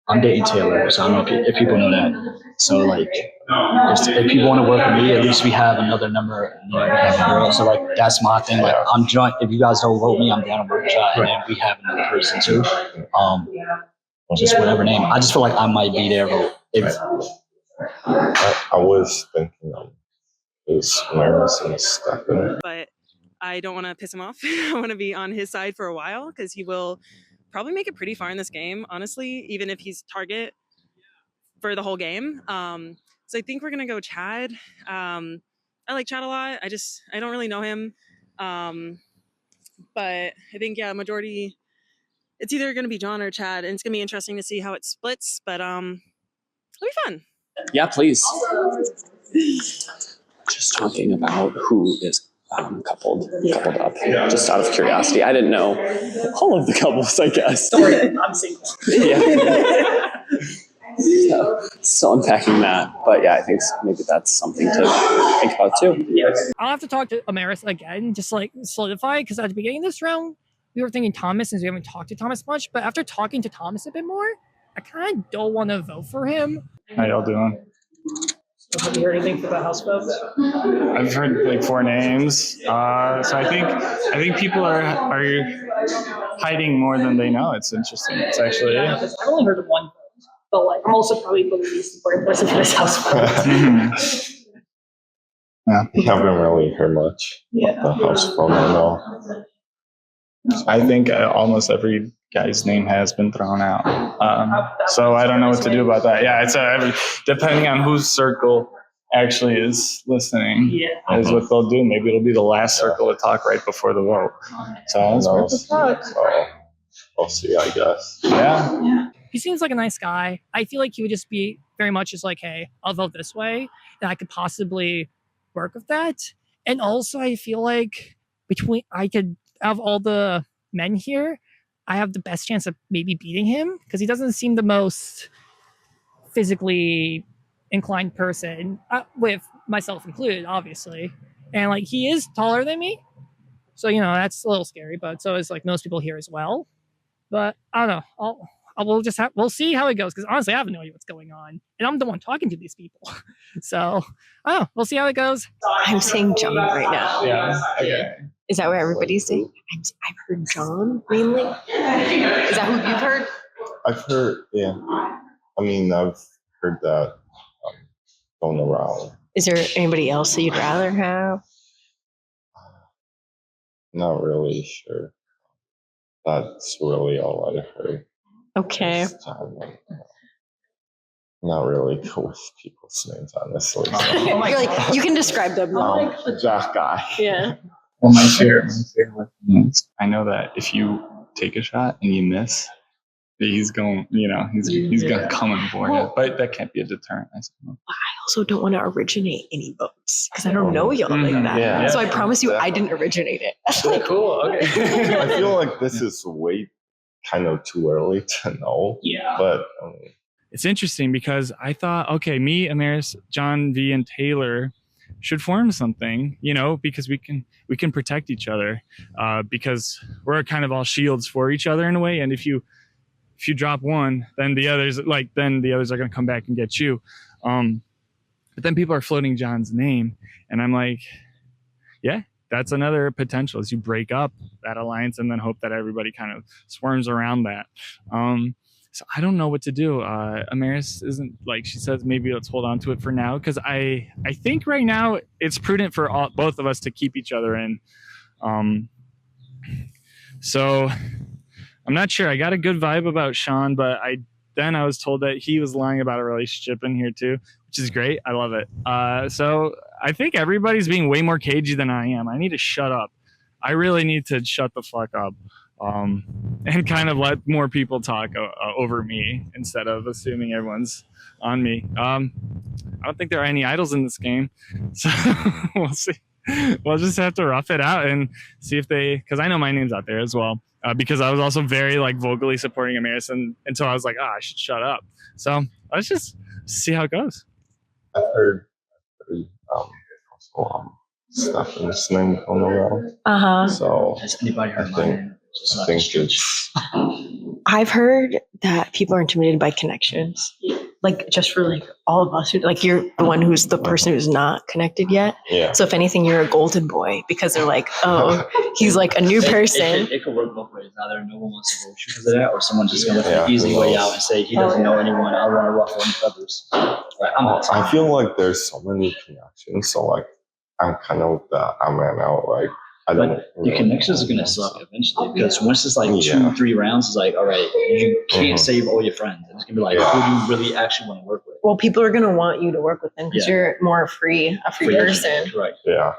I'm dating Taylor, so I don't know if people know that. So like, if people want to work with me, at least we have another number. You know, we have a girl, so like that's my thing. Like I'm joint. If you guys don't vote me, I'm down to work with y'all, and then we have another person too. Just whatever name. I just feel like I might be their vote. I was thinking is Maris and Stefan. But I don't want to piss him off. I want to be on his side for a while because he will probably make it pretty far in this game, honestly, even if he's target for the whole game. So I think we're gonna go Chad. I like Chad a lot. I don't really know him, but I think majority. It's either gonna be John or Chad, and it's gonna be interesting to see how it splits. But it'll be fun. Yeah, please. Just talking about who is coupled up. Just out of curiosity, I didn't know all of the couples. I guess. I'm single. Yeah. Still unpacking that, but yeah, I think maybe that's something to think about too. I'll have to talk to Amaris again, just like solidify, because at the beginning of this round, we were thinking Thomas, since we haven't talked to Thomas much, but after talking to Thomas a bit more, I kind of don't want to vote for him. How y'all doing? Have you heard anything for the house vote? I've heard like 4 names. So I think people are hiding more than they know. It's interesting. It's actually. I've only heard of one, but like I'm also probably the least important person for this house vote. Yeah, I haven't really heard much about the house phone. I know. I think almost every guy's name has been thrown out. So I don't know what to do about that. Yeah, it's depending on whose circle actually is listening is what they'll do. Maybe it'll be the last circle to talk right before the vote. So it's worth a thought. So we'll see, I guess. Yeah. He seems like a nice guy. I feel like he would just be very much just like, hey, I'll vote this way. And I could possibly work with that. And also I feel like I could have all the men here, I have the best chance of maybe beating him because he doesn't seem the most physically inclined person, with myself included, obviously. And like he is taller than me, so that's a little scary. But so is like most people here as well. But I don't know. We'll see how it goes, because honestly, I have no idea what's going on, and I'm the one talking to these people. So I don't know. We'll see how it goes. I'm saying John right now. Yeah. Okay. Is that what everybody's saying? I've heard John mainly. Is that who you've heard? I've heard, yeah. I mean, I've heard that going around. Is there anybody else that you'd rather have? Not really sure. That's really all I heard. Okay. This time, like, not really good with people's names, honestly. You're like, you can describe them though. That guy. Yeah. Well, my favorite is, I know that if you take a shot and you miss, he's going, he's going to come and board it. But that can't be a deterrent, I suppose. I also don't want to originate any votes because I don't know y'all like that. Yeah. So I promise you, I didn't originate it. Cool. Okay. I feel like this is way kind of too early to know. Yeah. But It's interesting because I thought, okay, me, Amaris, John V, and Taylor should form something, because we can protect each other, because we're kind of all shields for each other in a way. And if you drop one, then the others are going to come back and get you. But then people are floating John's name, and I'm like, yeah, that's another potential, is you break up that alliance and then hope that everybody kind of swarms around that. So I don't know what to do. Amaris isn't, like she says, maybe let's hold on to it for now, because I think right now it's prudent for both of us to keep each other in. So I'm not sure. I got a good vibe about Sean, but I was told that he was lying about a relationship in here too, which is great. I love it. So I think everybody's being way more cagey than I am. I need to shut up. I really need to shut the fuck up. And kind of let more people talk over me instead of assuming everyone's on me. I don't think there are any idols in this game, so we'll see. We'll just have to rough it out and see if because I know my name's out there as well, because I was also very vocally supporting Amaris until I was like, I should shut up. So let's just see how it goes. I heard Stephen's name going around. So has anybody heard my name? I think it's. I've heard that people are intimidated by connections. Like just for all of us, you're the one who's the person who's not connected yet. Yeah. So if anything, you're a golden boy because they're like, oh, he's like a new person. It could work both ways. Either no one wants to go because of that, or someone's just going to look the easy way out and say he doesn't know anyone. I don't want to ruffle any feathers. I feel like there's so many connections. So I'm kind of I'm out. I don't. The connections are going to suck eventually, because once it's 2-3 rounds, it's like, all right, you can't save all your friends. It's going to be like, who do you really actually want to work with? Well, people are going to want you to work with them because you're more a free person. Right. Yeah.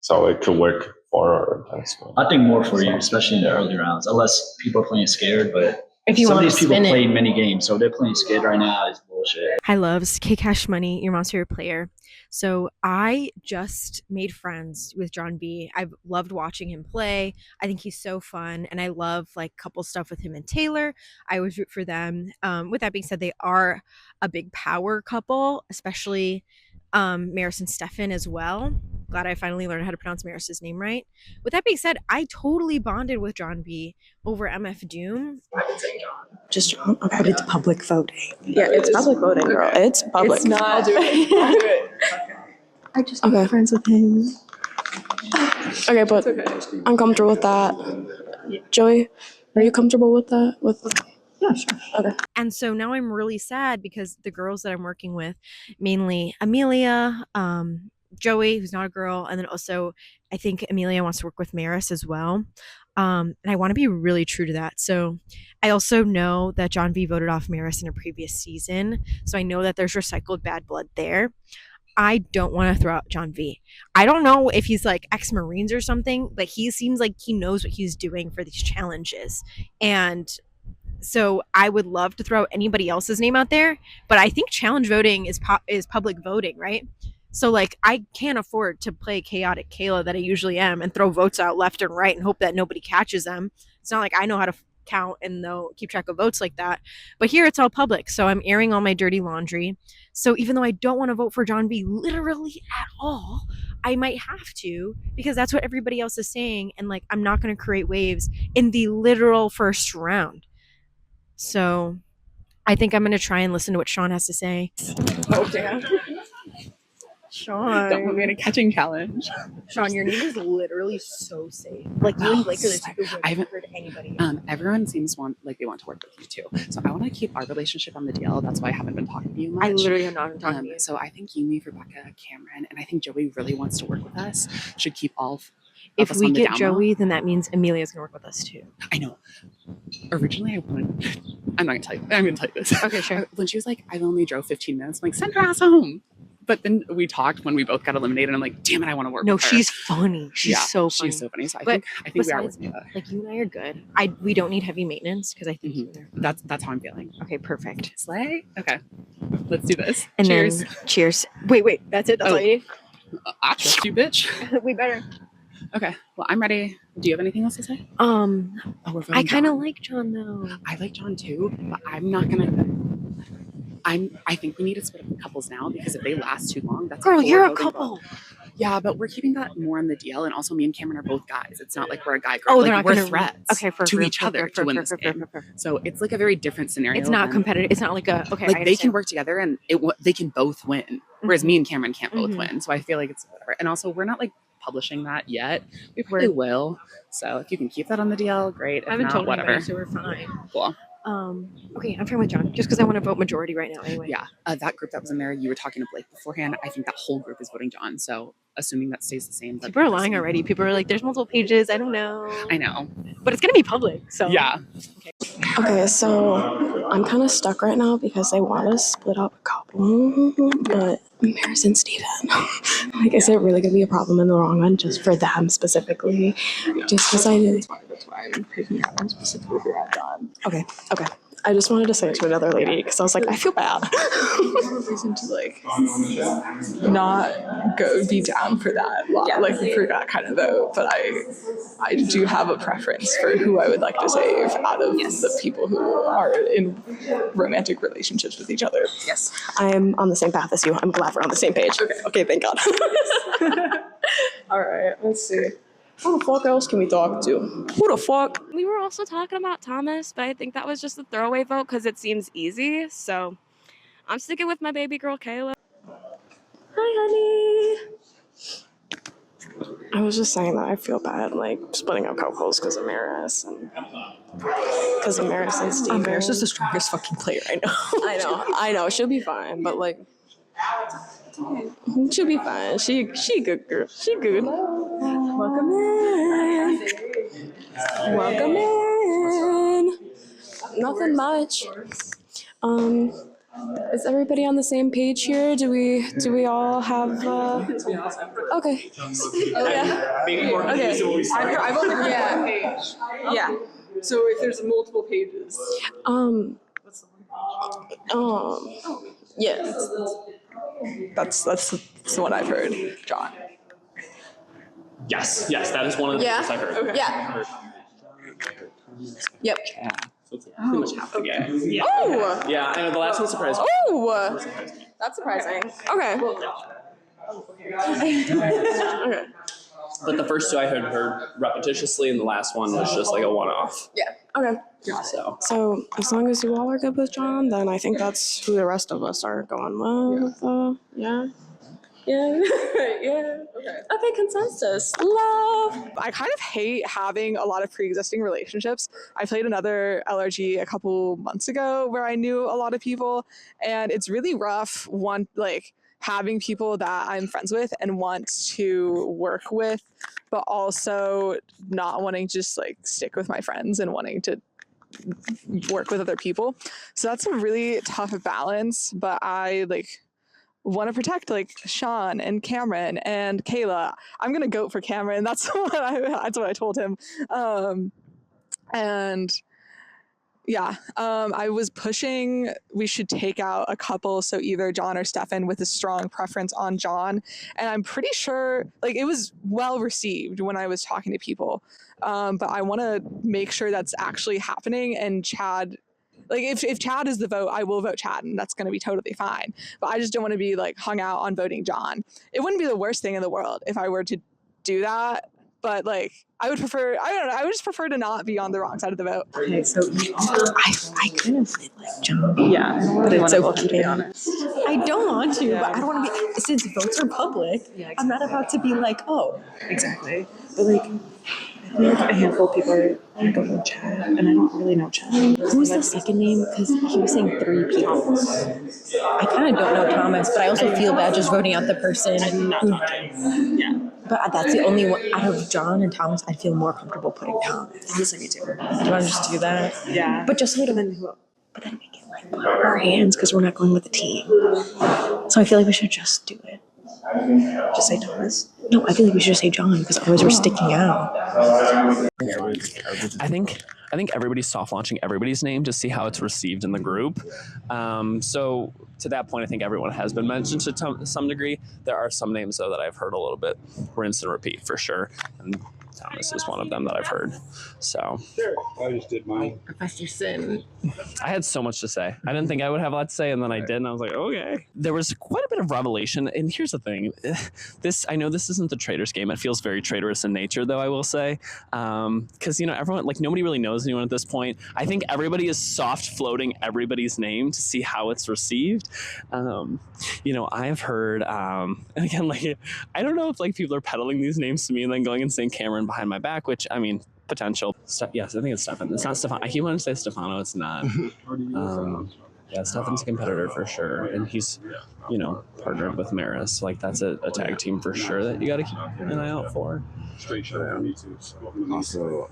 So it could work for or against me. I think more for you, especially in the early rounds, unless people are playing scared. But if you some of want these to people spin play it. many games, so they're playing scared right now is bullshit. Hi loves, K Cash Money, your mom's favorite player. So I just made friends with John B. I've loved watching him play. I think he's so fun, and I love couple stuff with him and Taylor. I always root for them. With that being said, they are a big power couple, especially Maris and Stefan as well. Glad I finally learned how to pronounce Maris's name right. With that being said, I totally bonded with John B over MF Doom. Just John. Okay. But it's public voting. Yeah, it's public voting, girl. It's public. It's not. I'll do it. I'll do it. I just made friends with him. Okay, but I'm comfortable with that. Joey, are you comfortable with that? Yeah, sure. Okay. And so now I'm really sad because the girls that I'm working with, mainly Amelia, Joey, who's not a girl, and then also I think Amelia wants to work with Maris as well. And I want to be really true to that. So I also know that John V voted off Maris in a previous season. So I know that there's recycled bad blood there. I don't want to throw out John V. I don't know if he's ex-Marines or something, but he seems like he knows what he's doing for these challenges. And so I would love to throw anybody else's name out there, but I think challenge voting is public voting, right? So I can't afford to play chaotic Kayla that I usually am and throw votes out left and right and hope that nobody catches them. It's not like I know how to count and they'll keep track of votes like that. But here it's all public, so I'm airing all my dirty laundry. So even though I don't want to vote for John B literally at all, I might have to because that's what everybody else is saying, and like I'm not going to create waves in the literal first round. So I think I'm going to try and listen to what Sean has to say. Oh, damn. Sean. Don't put me in a catching challenge. Sean, your name is literally so safe. Like you and Blake are the two people who I haven't haven't heard anybody. Everyone seems they want to work with you too. So I want to keep our relationship on the DL. That's why I haven't been talking to you much. I literally have not been talking to you. So I think you, me, Rebecca, Cameron, and I think Joey really wants to work with us. Should keep all of If us we on the get down low. Joey, then that means Amelia's gonna work with us too. I know. Originally, I wanted. I'm not gonna tell you. I'm gonna tell you this. Okay, sure. When she was like, "I only drove 15 minutes," I'm like, "Send her ass home." But then we talked when we both got eliminated. And I'm like, "Damn it, I want to work." No, with her. she's funny. She's so funny. She's so funny. So I But think we are besides, working together. like you and I are good. We don't need heavy maintenance because I think you and I are That's how I'm feeling. Okay, perfect. Slay. Okay, let's do this. And Cheers. then cheers. Wait, that's it. That's all you need. I trust you, bitch. We better. Okay. Well, I'm ready. Do you have anything else to say? Oh, we're voting I kind of John. like John though. I like John too, but I'm not gonna. I think we need to split up the couples now because if they last too long, that's Girl, four you're a voting couple. vote. Yeah, but we're keeping that more on the DL, and also me and Cameron are both guys. It's not like we're a guy girl. Oh, like, they're not we're gonna threats for to real, each for other real, to for win real, this for real, game. for real. So it's like a very different scenario. It's not than- competitive. It's not like a okay. Like I they can understand. work together, and they can both win. Whereas me and Cameron can't both Mhm. win. So I feel like it's whatever. And also, we're not like publishing that yet. We probably will. So if you can keep that on the DL, great. If I haven't not, told whatever. anybody, so we're fine. Cool. Okay, I'm fine with John just because I want to vote majority right now anyway. Yeah, that group that was in there, you were talking to Blake beforehand. I think that whole group is voting John. So assuming that stays the same. People are lying already. People are like, "There's multiple pages." I don't know. I know, but it's gonna be public. So yeah. Okay, so I'm kind of stuck right now because I want to split up a couple, but Maris and Steven, like, is it really going to be a problem in the long run just for them specifically? Just because That's why I'm picking out them specifically for that John. Okay. I just wanted to say it to another lady because I was like, I feel bad. No reason to like not be down for that, for that kind of vote. But I do have a preference for who I would like to save out of the people who are in romantic relationships with each other. Yes. I'm on the same path as you. I'm glad we're on the same page. Okay, thank God. All right, let's see. Who the fuck else can we talk to? Who the fuck? We were also talking about Thomas, but I think that was just a throwaway vote because it seems easy. So I'm sticking with my baby girl, Kayla. Hi, honey. I was just saying that I feel bad, like, splitting up couples because of Maris and Steven. Maris is the strongest fucking player I know. I know. She'll be fine, but like, she'll be fine. She good girl. She good. Welcome in. Welcome in. Nothing much. Is everybody on the same page here? Do we all have? Okay. Okay. I've only heard one page. Yeah. So if there's multiple pages. Yeah. That's what I've heard, John. Yes, that is one of the things I heard. Okay. Yeah. Yep. Yeah, so it's pretty much half the game. Yeah. Oh. Yeah, I know the last one surprised me. Oh. That's surprising. Okay. Okay. But the first two I had heard repetitiously, and the last one was just like a one-off. Yeah. Okay. So as long as you all are good with John, then I think that's who the rest of us are going with. Yeah. Yeah. Okay, consensus. Love. I kind of hate having a lot of pre-existing relationships. I played another LRG a couple months ago where I knew a lot of people, and it's really rough having people that I'm friends with and want to work with, but also not wanting to just stick with my friends and wanting to work with other people. So that's a really tough balance, but I want to protect Sean and Cameron and Kayla. I'm gonna go for Cameron. That's what I told him. And Yeah, I was pushing we should take out a couple, so either John or Stefan, with a strong preference on John. And I'm pretty sure like it was well received when I was talking to people. But I want to make sure that's actually happening. And Chad, like if Chad is the vote, I will vote Chad, and that's going to be totally fine. But I just don't want to be like hung out on voting John. It wouldn't be the worst thing in the world if I were to do that. But like, I would just prefer to not be on the wrong side of the vote. Okay, so I kind of really like John. Yeah, but it's to okay. be honest. I don't want to, but I don't want to be, since votes are public, I'm not about to be like, oh. Exactly. But like, I feel like a handful of people are going to know Chad, and I don't really know Chad. Who's the second name? Because he was saying 3 people. I kind of don't know Thomas, but I also feel bad just voting out the person who. Yeah. But that's the only one out of John and Thomas. I'd feel more comfortable putting Thomas. Honestly, me too. Do you want to just do that? Yeah. But just so we don't. But then we can like put our hands because we're not going with the team. So I feel like we should just do it. Just say Thomas. No, I feel like we should just say John because otherwise we're sticking out. I think everybody's soft launching everybody's name to see how it's received in the group. So to that point, I think everyone has been mentioned to some degree. There are some names though that I've heard a little bit rinse and repeat for sure, and Thomas is one of them that I've heard. So Sure. I just did mine. Professor Sin. I had so much to say. I didn't think I would have a lot to say, and then I did, and I was like, okay. There was quite a bit of revelation, and here's the thing. I know this isn't the Traitors game. It feels very traitorous in nature, though, I will say. Because, everyone, like, nobody really knows anyone at this point. I think everybody is soft floating everybody's name to see how it's received. I've heard, and again, like, I don't know if, like, people are peddling these names to me and then going and saying Cameron behind my back, which, I mean, potential. Yes, I think it's Stefan. It's not Stefan. I keep wanting to say Stefano. It's not. Yeah, Stefan's a competitor for sure, and he's, partnered with Maris. Like that's a tag team for sure that you got to keep an eye out for. Also,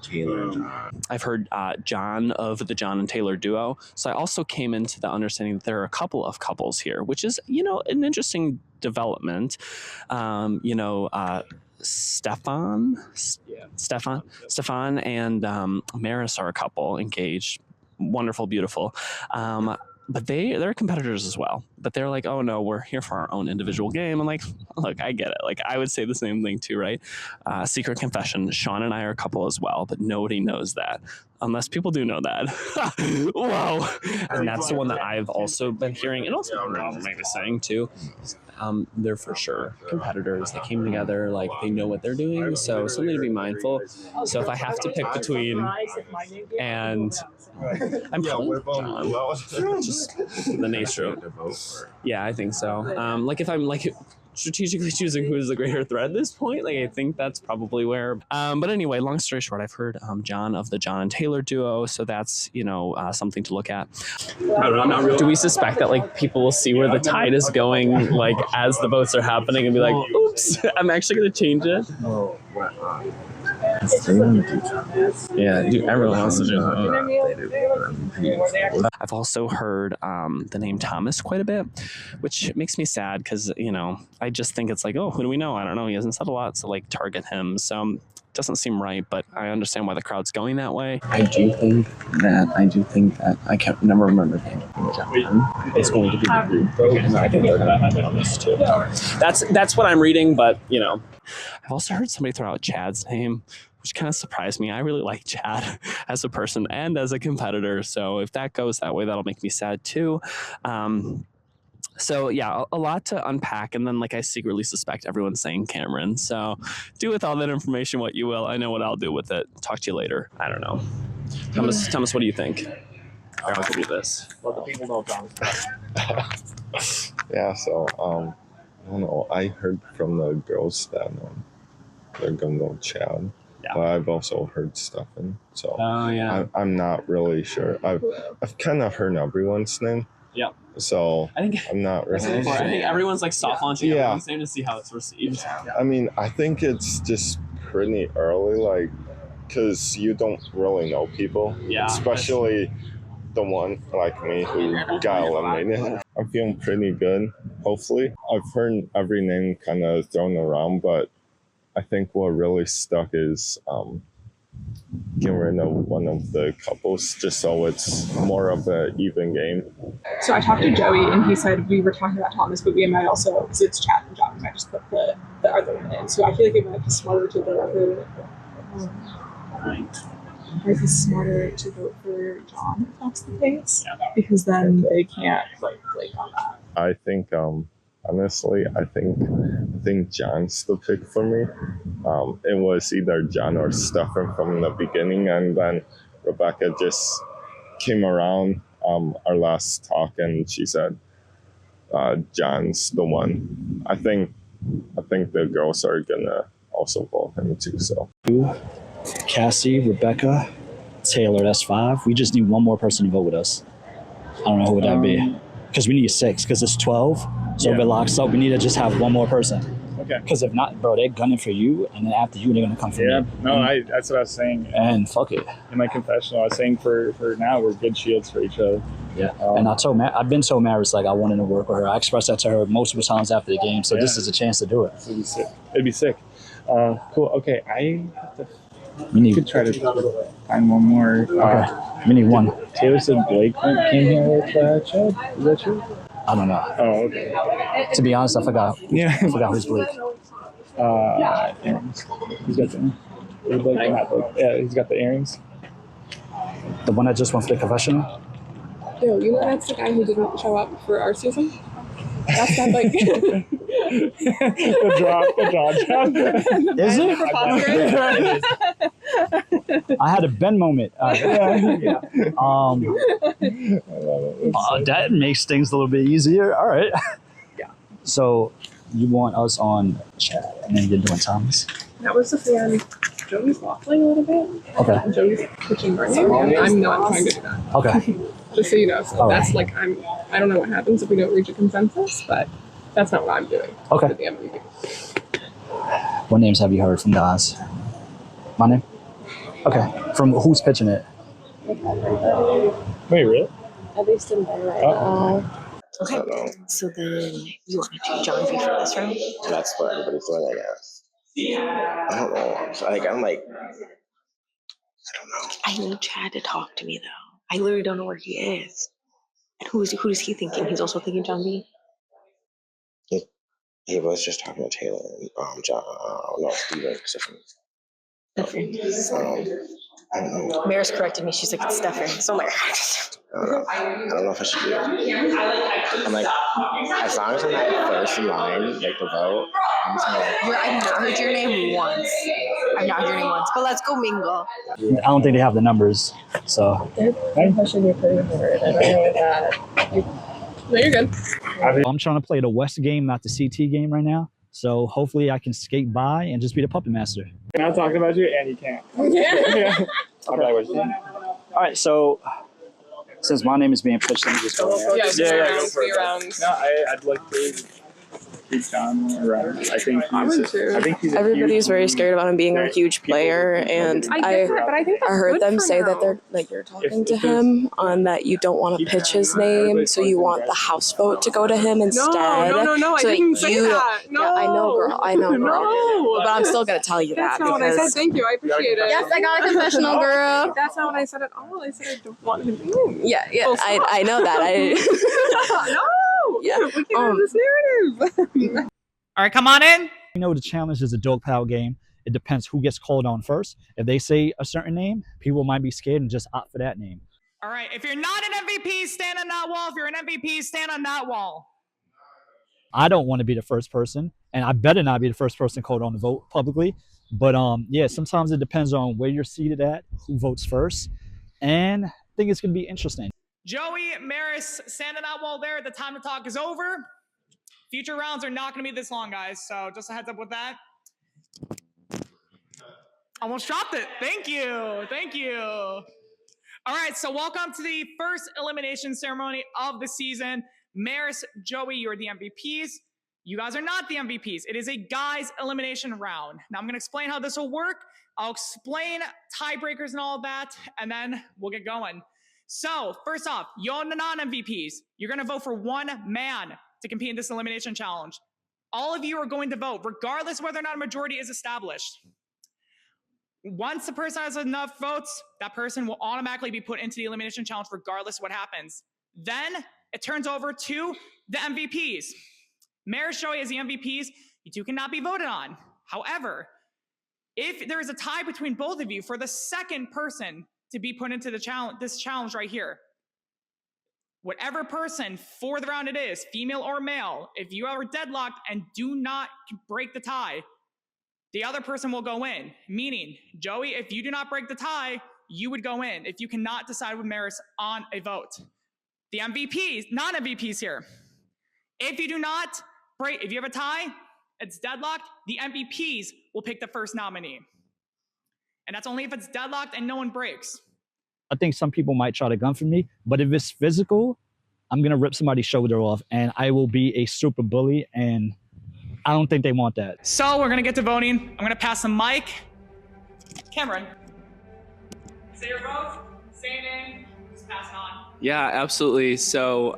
Taylor. I've heard John of the John and Taylor duo. So I also came into the understanding that there are a couple of couples here, which is, an interesting development. Stefan and Maris are a couple engaged, wonderful, beautiful. But they're competitors as well. But they're like, oh no, we're here for our own individual game. I'm like, look, I get it. Like I would say the same thing too, right? Secret confession, Sean and I are a couple as well, but nobody knows that. Unless people do know that. Whoa. And that's the one that I've also been hearing, and also maybe saying too. They're for sure competitors. They came together, like they know what they're doing. So something to be mindful. So if I have to pick between, and I'm probably John, just the nature of it. Yeah, I think so. Like if I'm like strategically choosing who is the greater threat at this point, like I think that's probably where. But anyway, long story short, I've heard John of the John and Taylor duo, so that's something to look at. Do we suspect that like people will see where the tide is going, like as the votes are happening, and be like, "Oops, I'm actually going to change it"? Yeah, dude, everyone wants to do that. I've also heard the name Thomas quite a bit, which makes me sad because, I just think it's like, oh, who do we know? I don't know. He hasn't said a lot, so like target him. So it doesn't seem right, but I understand why the crowd's going that way. I do think that I can't never remember the name. It's going to be the group vote, and I think they're going to have on this too. That's what I'm reading, but I've also heard somebody throw out Chad's name, which kind of surprised me. I really like Chad as a person and as a competitor. So if that goes that way, that'll make me sad too. So yeah, a lot to unpack. And then like I secretly suspect everyone's saying Cameron. So do with all that information what you will. I know what I'll do with it. Talk to you later. I don't know. Thomas, what do you think? I'll give you this. Let the people know, John. Yeah, so I don't know. I heard from the girls that they're gonna go Chad. Yeah. But I've also heard Stefan. So I'm not really sure. I've kind of heard everyone's name. Yeah. So I'm not really sure. I think everyone's like soft launching everyone's name to see how it's received. I mean, I think it's just pretty early, like, because you don't really know people. Yeah. Especially the one like me who got eliminated. I'm feeling pretty good, hopefully. I've heard every name kind of thrown around, but I think what really stuck is get rid of one of the couples just so it's more of an even game. So I talked to Joey and he said we were talking about Thomas, but we might also, because it's Chad and John, we might just put the other one in. So I feel like it might be smarter to vote for might be smarter to vote for John if that's the case. Because then they can't like flake on that. I think honestly, I think John's the pick for me. It was either John or Stefan from the beginning, and then Rebecca just came around our last talk, and she said John's the one. I think the girls are gonna also vote him too. So Cassie, Rebecca, Taylor, that's 5. We just need one more person to vote with us. I don't know who would that be. Because we need 6, because it's 12. So if it locks up, we need to just have one more person. Okay. Because if not, bro, they're gunning for you, and then after you, they're going to come for me. No, that's what I was saying. And fuck it. In my confessional, I was saying for now, we're good shields for each other. Yeah. And I've been told Maris, like, I wanted to work with her. I expressed that to her multiple times after the game, so this is a chance to do it. It'd be sick. Cool. Okay, I have to. We could try to find one more. We need one. Taylor said Blake came here with Chad. Is that true? I don't know. Oh, okay. To be honest, I forgot. Yeah. I forgot who's Blake. Earrings. He's got the. Yeah, he's got the earrings. The one that just went for the confessional? Yo, you know that's the guy who didn't show up for our season? That's not like the drop. Is it? I had a Ben moment. That makes things a little bit easier. All right. Yeah. So you want us on chat, and then you're doing Thomas? That was the fan. Joey's waffling a little bit. Okay. Joey's pitching Bernie. I'm not trying to do that. Okay. Just so you know. So that's like I don't know what happens if we don't reach a consensus, but that's not what I'm doing. Okay. For the MVP. What names have you heard from guys? My name? Okay. From who's pitching it? Wait, really? At least in there right now. Okay. So then you want to do John V for this round? That's what everybody's doing, I guess. I don't know. I'm like, I don't know. I need Chad to talk to me though. I literally don't know where he is. And who is he thinking? He's also thinking John B. He was just talking to Taylor and John. No, Steven. I don't know. Maris corrected me. She's like, it's Stefan. So I'm like, I don't know if I should do it. I'm like, as long as I'm not first in line, like the vote, I'm just gonna. I've not heard your name once. I've not heard your name once. But let's go mingle. I don't think they have the numbers, so. I'm pushing you pretty hard. I don't know that. No, you're good. I'm trying to play the West game, not the CT game right now. So hopefully I can skate by and just be the puppet master. We're not talking about you, and you can't. Yeah. Okay. All right, so since my name is being pitched, let me just go ahead. Go for it. No, I'd like to keep John around. I think he's Everybody's very scared about him being a huge player, and I heard them say that you're talking to him on that you don't want to pitch his name, so you want the House vote to go to him instead. No, I didn't say that. No. Yeah, I know, girl. No. But I'm still gonna tell you That's that. not what I said. Thank you. I appreciate it. Yes, I got a confessional, girl. That's not what I said at all. I said I don't want him to. Yeah, I know that. No. Yeah. We can't have this narrative. All right, come on in. You know the challenge is a dog pile game. It depends who gets called on first. If they say a certain name, people might be scared and just opt for that name. All right, if you're not an MVP, stand on that wall. If you're an MVP, stand on that wall. I don't want to be the first person, and I better not be the first person called on to vote publicly. But yeah, sometimes it depends on where you're seated at, who votes first, and I think it's going to be interesting. Joey, Maris, stand on that wall there. The time to talk is over. Future rounds are not going to be this long, guys. So just a heads up with that. Almost dropped it. Thank you. Thank you. All right, so welcome to the first elimination ceremony of the season. Maris, Joey, you're the MVPs. You guys are not the MVPs. It is a guys elimination round. Now I'm going to explain how this will work. I'll explain tiebreakers and all of that, and then we'll get going. So first off, you're the non-MVPs. You're going to vote for one man to compete in this elimination challenge. All of you are going to vote, regardless whether or not a majority is established. Once the person has enough votes, that person will automatically be put into the elimination challenge regardless of what happens. Then it turns over to the MVPs. Maris, Joey as the MVPs, you two cannot be voted on. However, if there is a tie between both of you for the second person to be put into the challenge, this challenge right here, whatever person for the round it is, female or male, if you are deadlocked and do not break the tie, the other person will go in. Meaning, Joey, if you do not break the tie, you would go in if you cannot decide with Maris on a vote. The MVPs, non-MVPs here. If you do not break, if you have a tie, it's deadlocked, the MVPs will pick the first nominee. And that's only if it's deadlocked and no one breaks. I think some people might try to gun for me, but if it's physical, I'm gonna rip somebody's shoulder off and I will be a super bully, and I don't think they want that. So we're gonna get to voting. I'm gonna pass the mic. Cameron, say your vote, say your name, just pass it on. Yeah, absolutely. So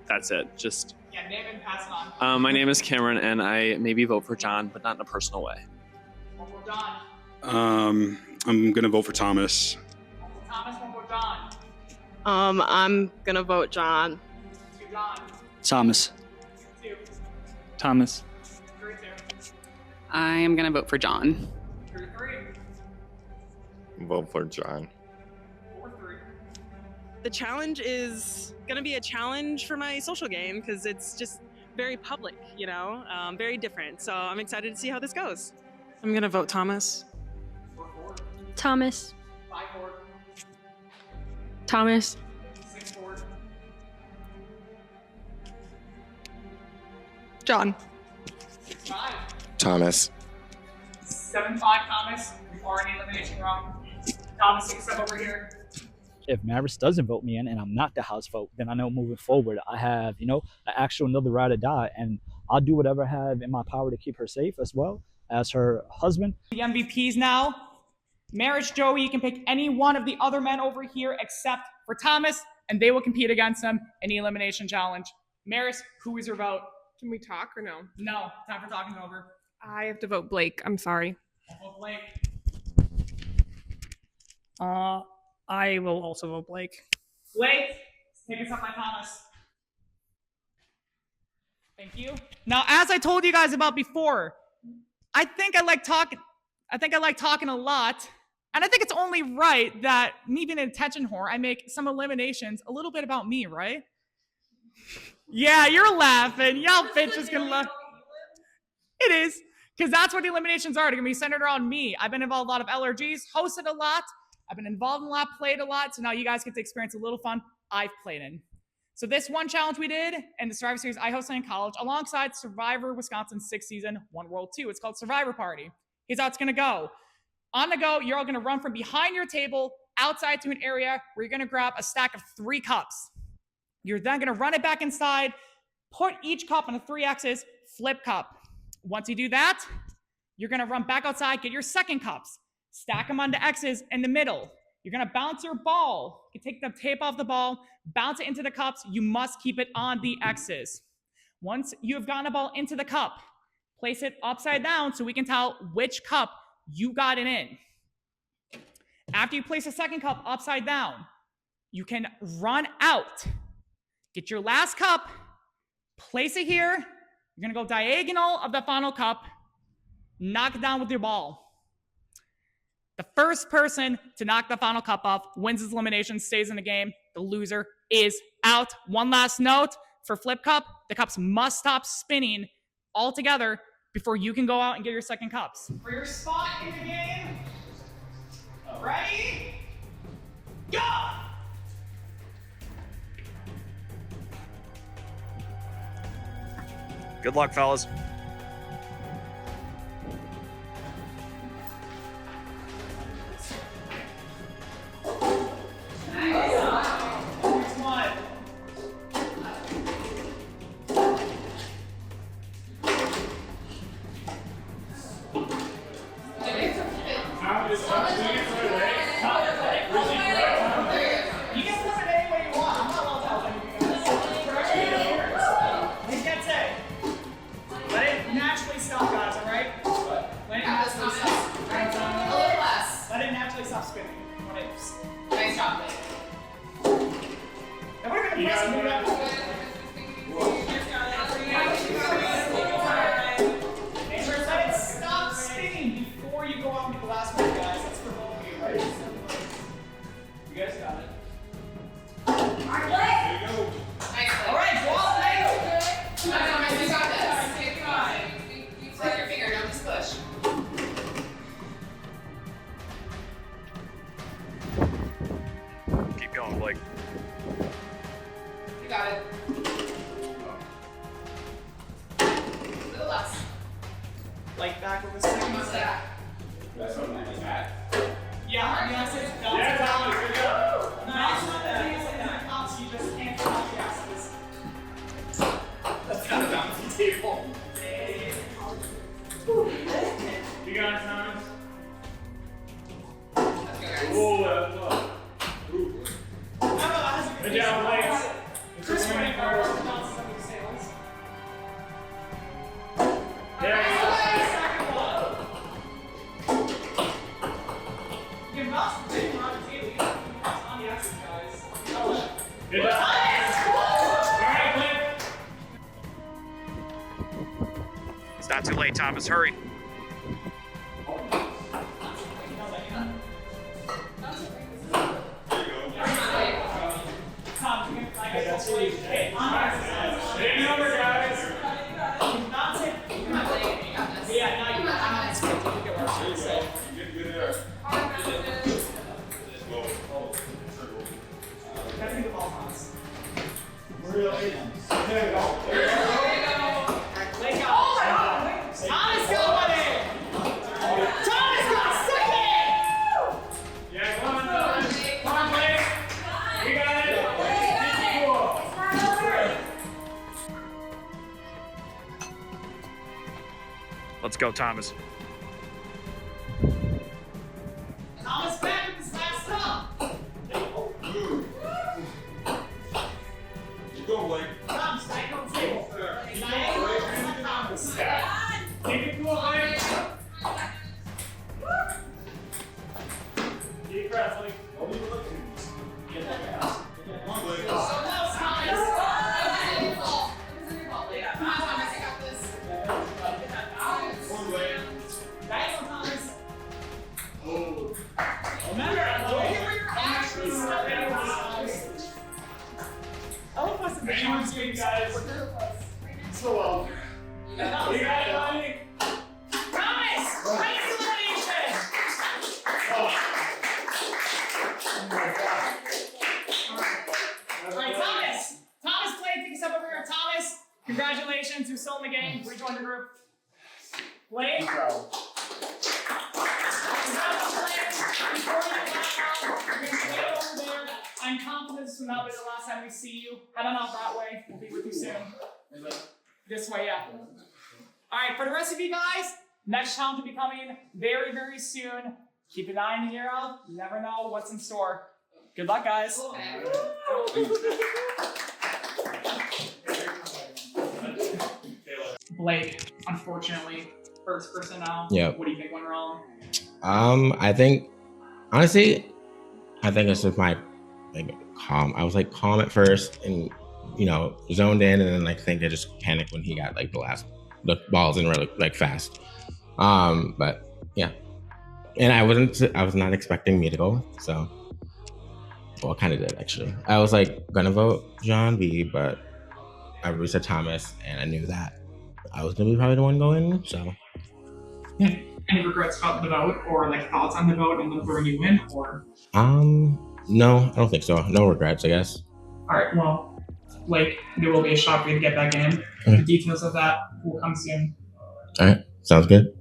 that's it. Just Yeah, name and pass it on. my name is Cameron, and I maybe vote for John, but not in a personal way. One more John. I'm gonna vote for Thomas. One more Thomas, one more John. I'm gonna vote John. Two John. Thomas. Two. Thomas. Three, two. I am gonna vote for John. Three. Vote for John. 4-3. The challenge is gonna be a challenge for my social game because it's just very public, you know, very different. So I'm excited to see how this goes. I'm gonna vote Thomas. Thomas. 5-4. Thomas. 6-4. John. 5. Thomas. 7-5 Thomas. We are in the elimination round. Thomas, take a step over here. If Maris doesn't vote me in and I'm not the house vote, then I know moving forward I have, an actual another ride or die, and I'll do whatever I have in my power to keep her safe as well as her husband. The MVPs now. Maris, Joey, you can pick any one of the other men over here except for Thomas, and they will compete against him in the elimination challenge. Maris, who is your vote? Can we talk or no? No, time for talking over. I have to vote Blake. I'm sorry. Vote Blake. I will also vote Blake. Blake, take us up by Thomas. Thank you. Now, as I told you guys about before, I think I like talking a lot. And I think it's only right that me being an attention whore, I make some eliminations a little bit about me, right? Yeah, you're laughing. Y'all bitches gonna laugh. It is, because that's what the eliminations are. They're gonna be centered around me. I've been involved in a lot of LRGs, hosted a lot. I've been involved in a lot, played a lot. So now you guys get to experience a little fun I've played in. So this one challenge we did in the Survivor Series I hosted in college alongside Survivor Wisconsin's 6th season, One World 2. It's called Survivor Party. Here's how it's gonna go. On the go, you're all gonna run from behind your table outside to an area where you're gonna grab a stack of 3 cups. You're then gonna run it back inside, put each cup on the 3 X's, flip cup. Once you do that, you're gonna run back outside, get your second cups, stack them on the X's in the middle. You're gonna bounce your ball. You take the tape off the ball, bounce it into the cups. You must keep it on the X's. Once you have gotten a ball into the cup, place it upside down so we can tell which cup you got it in. After you place the second cup upside down, you can run out. Get your last cup, place it here. You're gonna go diagonal of the final cup, knock it down with your ball. The first person to knock the final cup off wins his elimination, stays in the game. The loser is out. One last note for Flip Cup, the cups must stop spinning altogether before you can go out and get your second cups. For your spot in the game, ready, go! Good luck, fellas. running back with his second sack. That's what I'm at. Yeah, I said Yeah, Thomas, good job. No, it's not that. It's like that counts. You just can't count the asses. That's not a bouncy table. You got it, Thomas. Ooh, that's tough. Good job, Blake. Chris Frank bounces up with sales. There you go. Second one. You can bounce the table around the table. You can bounce on the axis, guys. Good job. All right, Blake. It's not too late, Thomas. Hurry. Big number, guys. Let's go, Thomas. Thomas back with his last stop. You go, Blake. Thomas back on the table. Thomas. Keep it cool, Blake. Deep breath, Blake. Get that out. Come on, Blake. Anyone's good, guys. So well. You got it, buddy. Thomas! Nice elimination! Alright, Thomas! Thomas Blake, take a step over here. Thomas, congratulations, you're still in the game. Rejoin the group. Blake? I'm confident this will not be the last time we see you. Head on out that way. We'll be with you soon. This way, yeah. Alright, for the rest of you guys, next challenge will be coming very, very soon. Keep an eye in the ear out. You never know what's in store. Good luck, guys. Blake, unfortunately, first person now. Yep. What do you think went wrong? I think, honestly, I think it's just my calm. I was calm at first and zoned in, and then I think I just panicked when he got the balls in really fast. But yeah, and I was not expecting me to go, so well, I kind of did actually. I was gonna vote John B, but everybody said Thomas, and I knew that I was gonna be probably the one going. So yeah. Any regrets about the vote, or thoughts on the vote and where you win, or? No, I don't think so. No regrets, I guess. All right, well, there will be a shot for you to get back in. The details of that will come soon. All right, sounds good.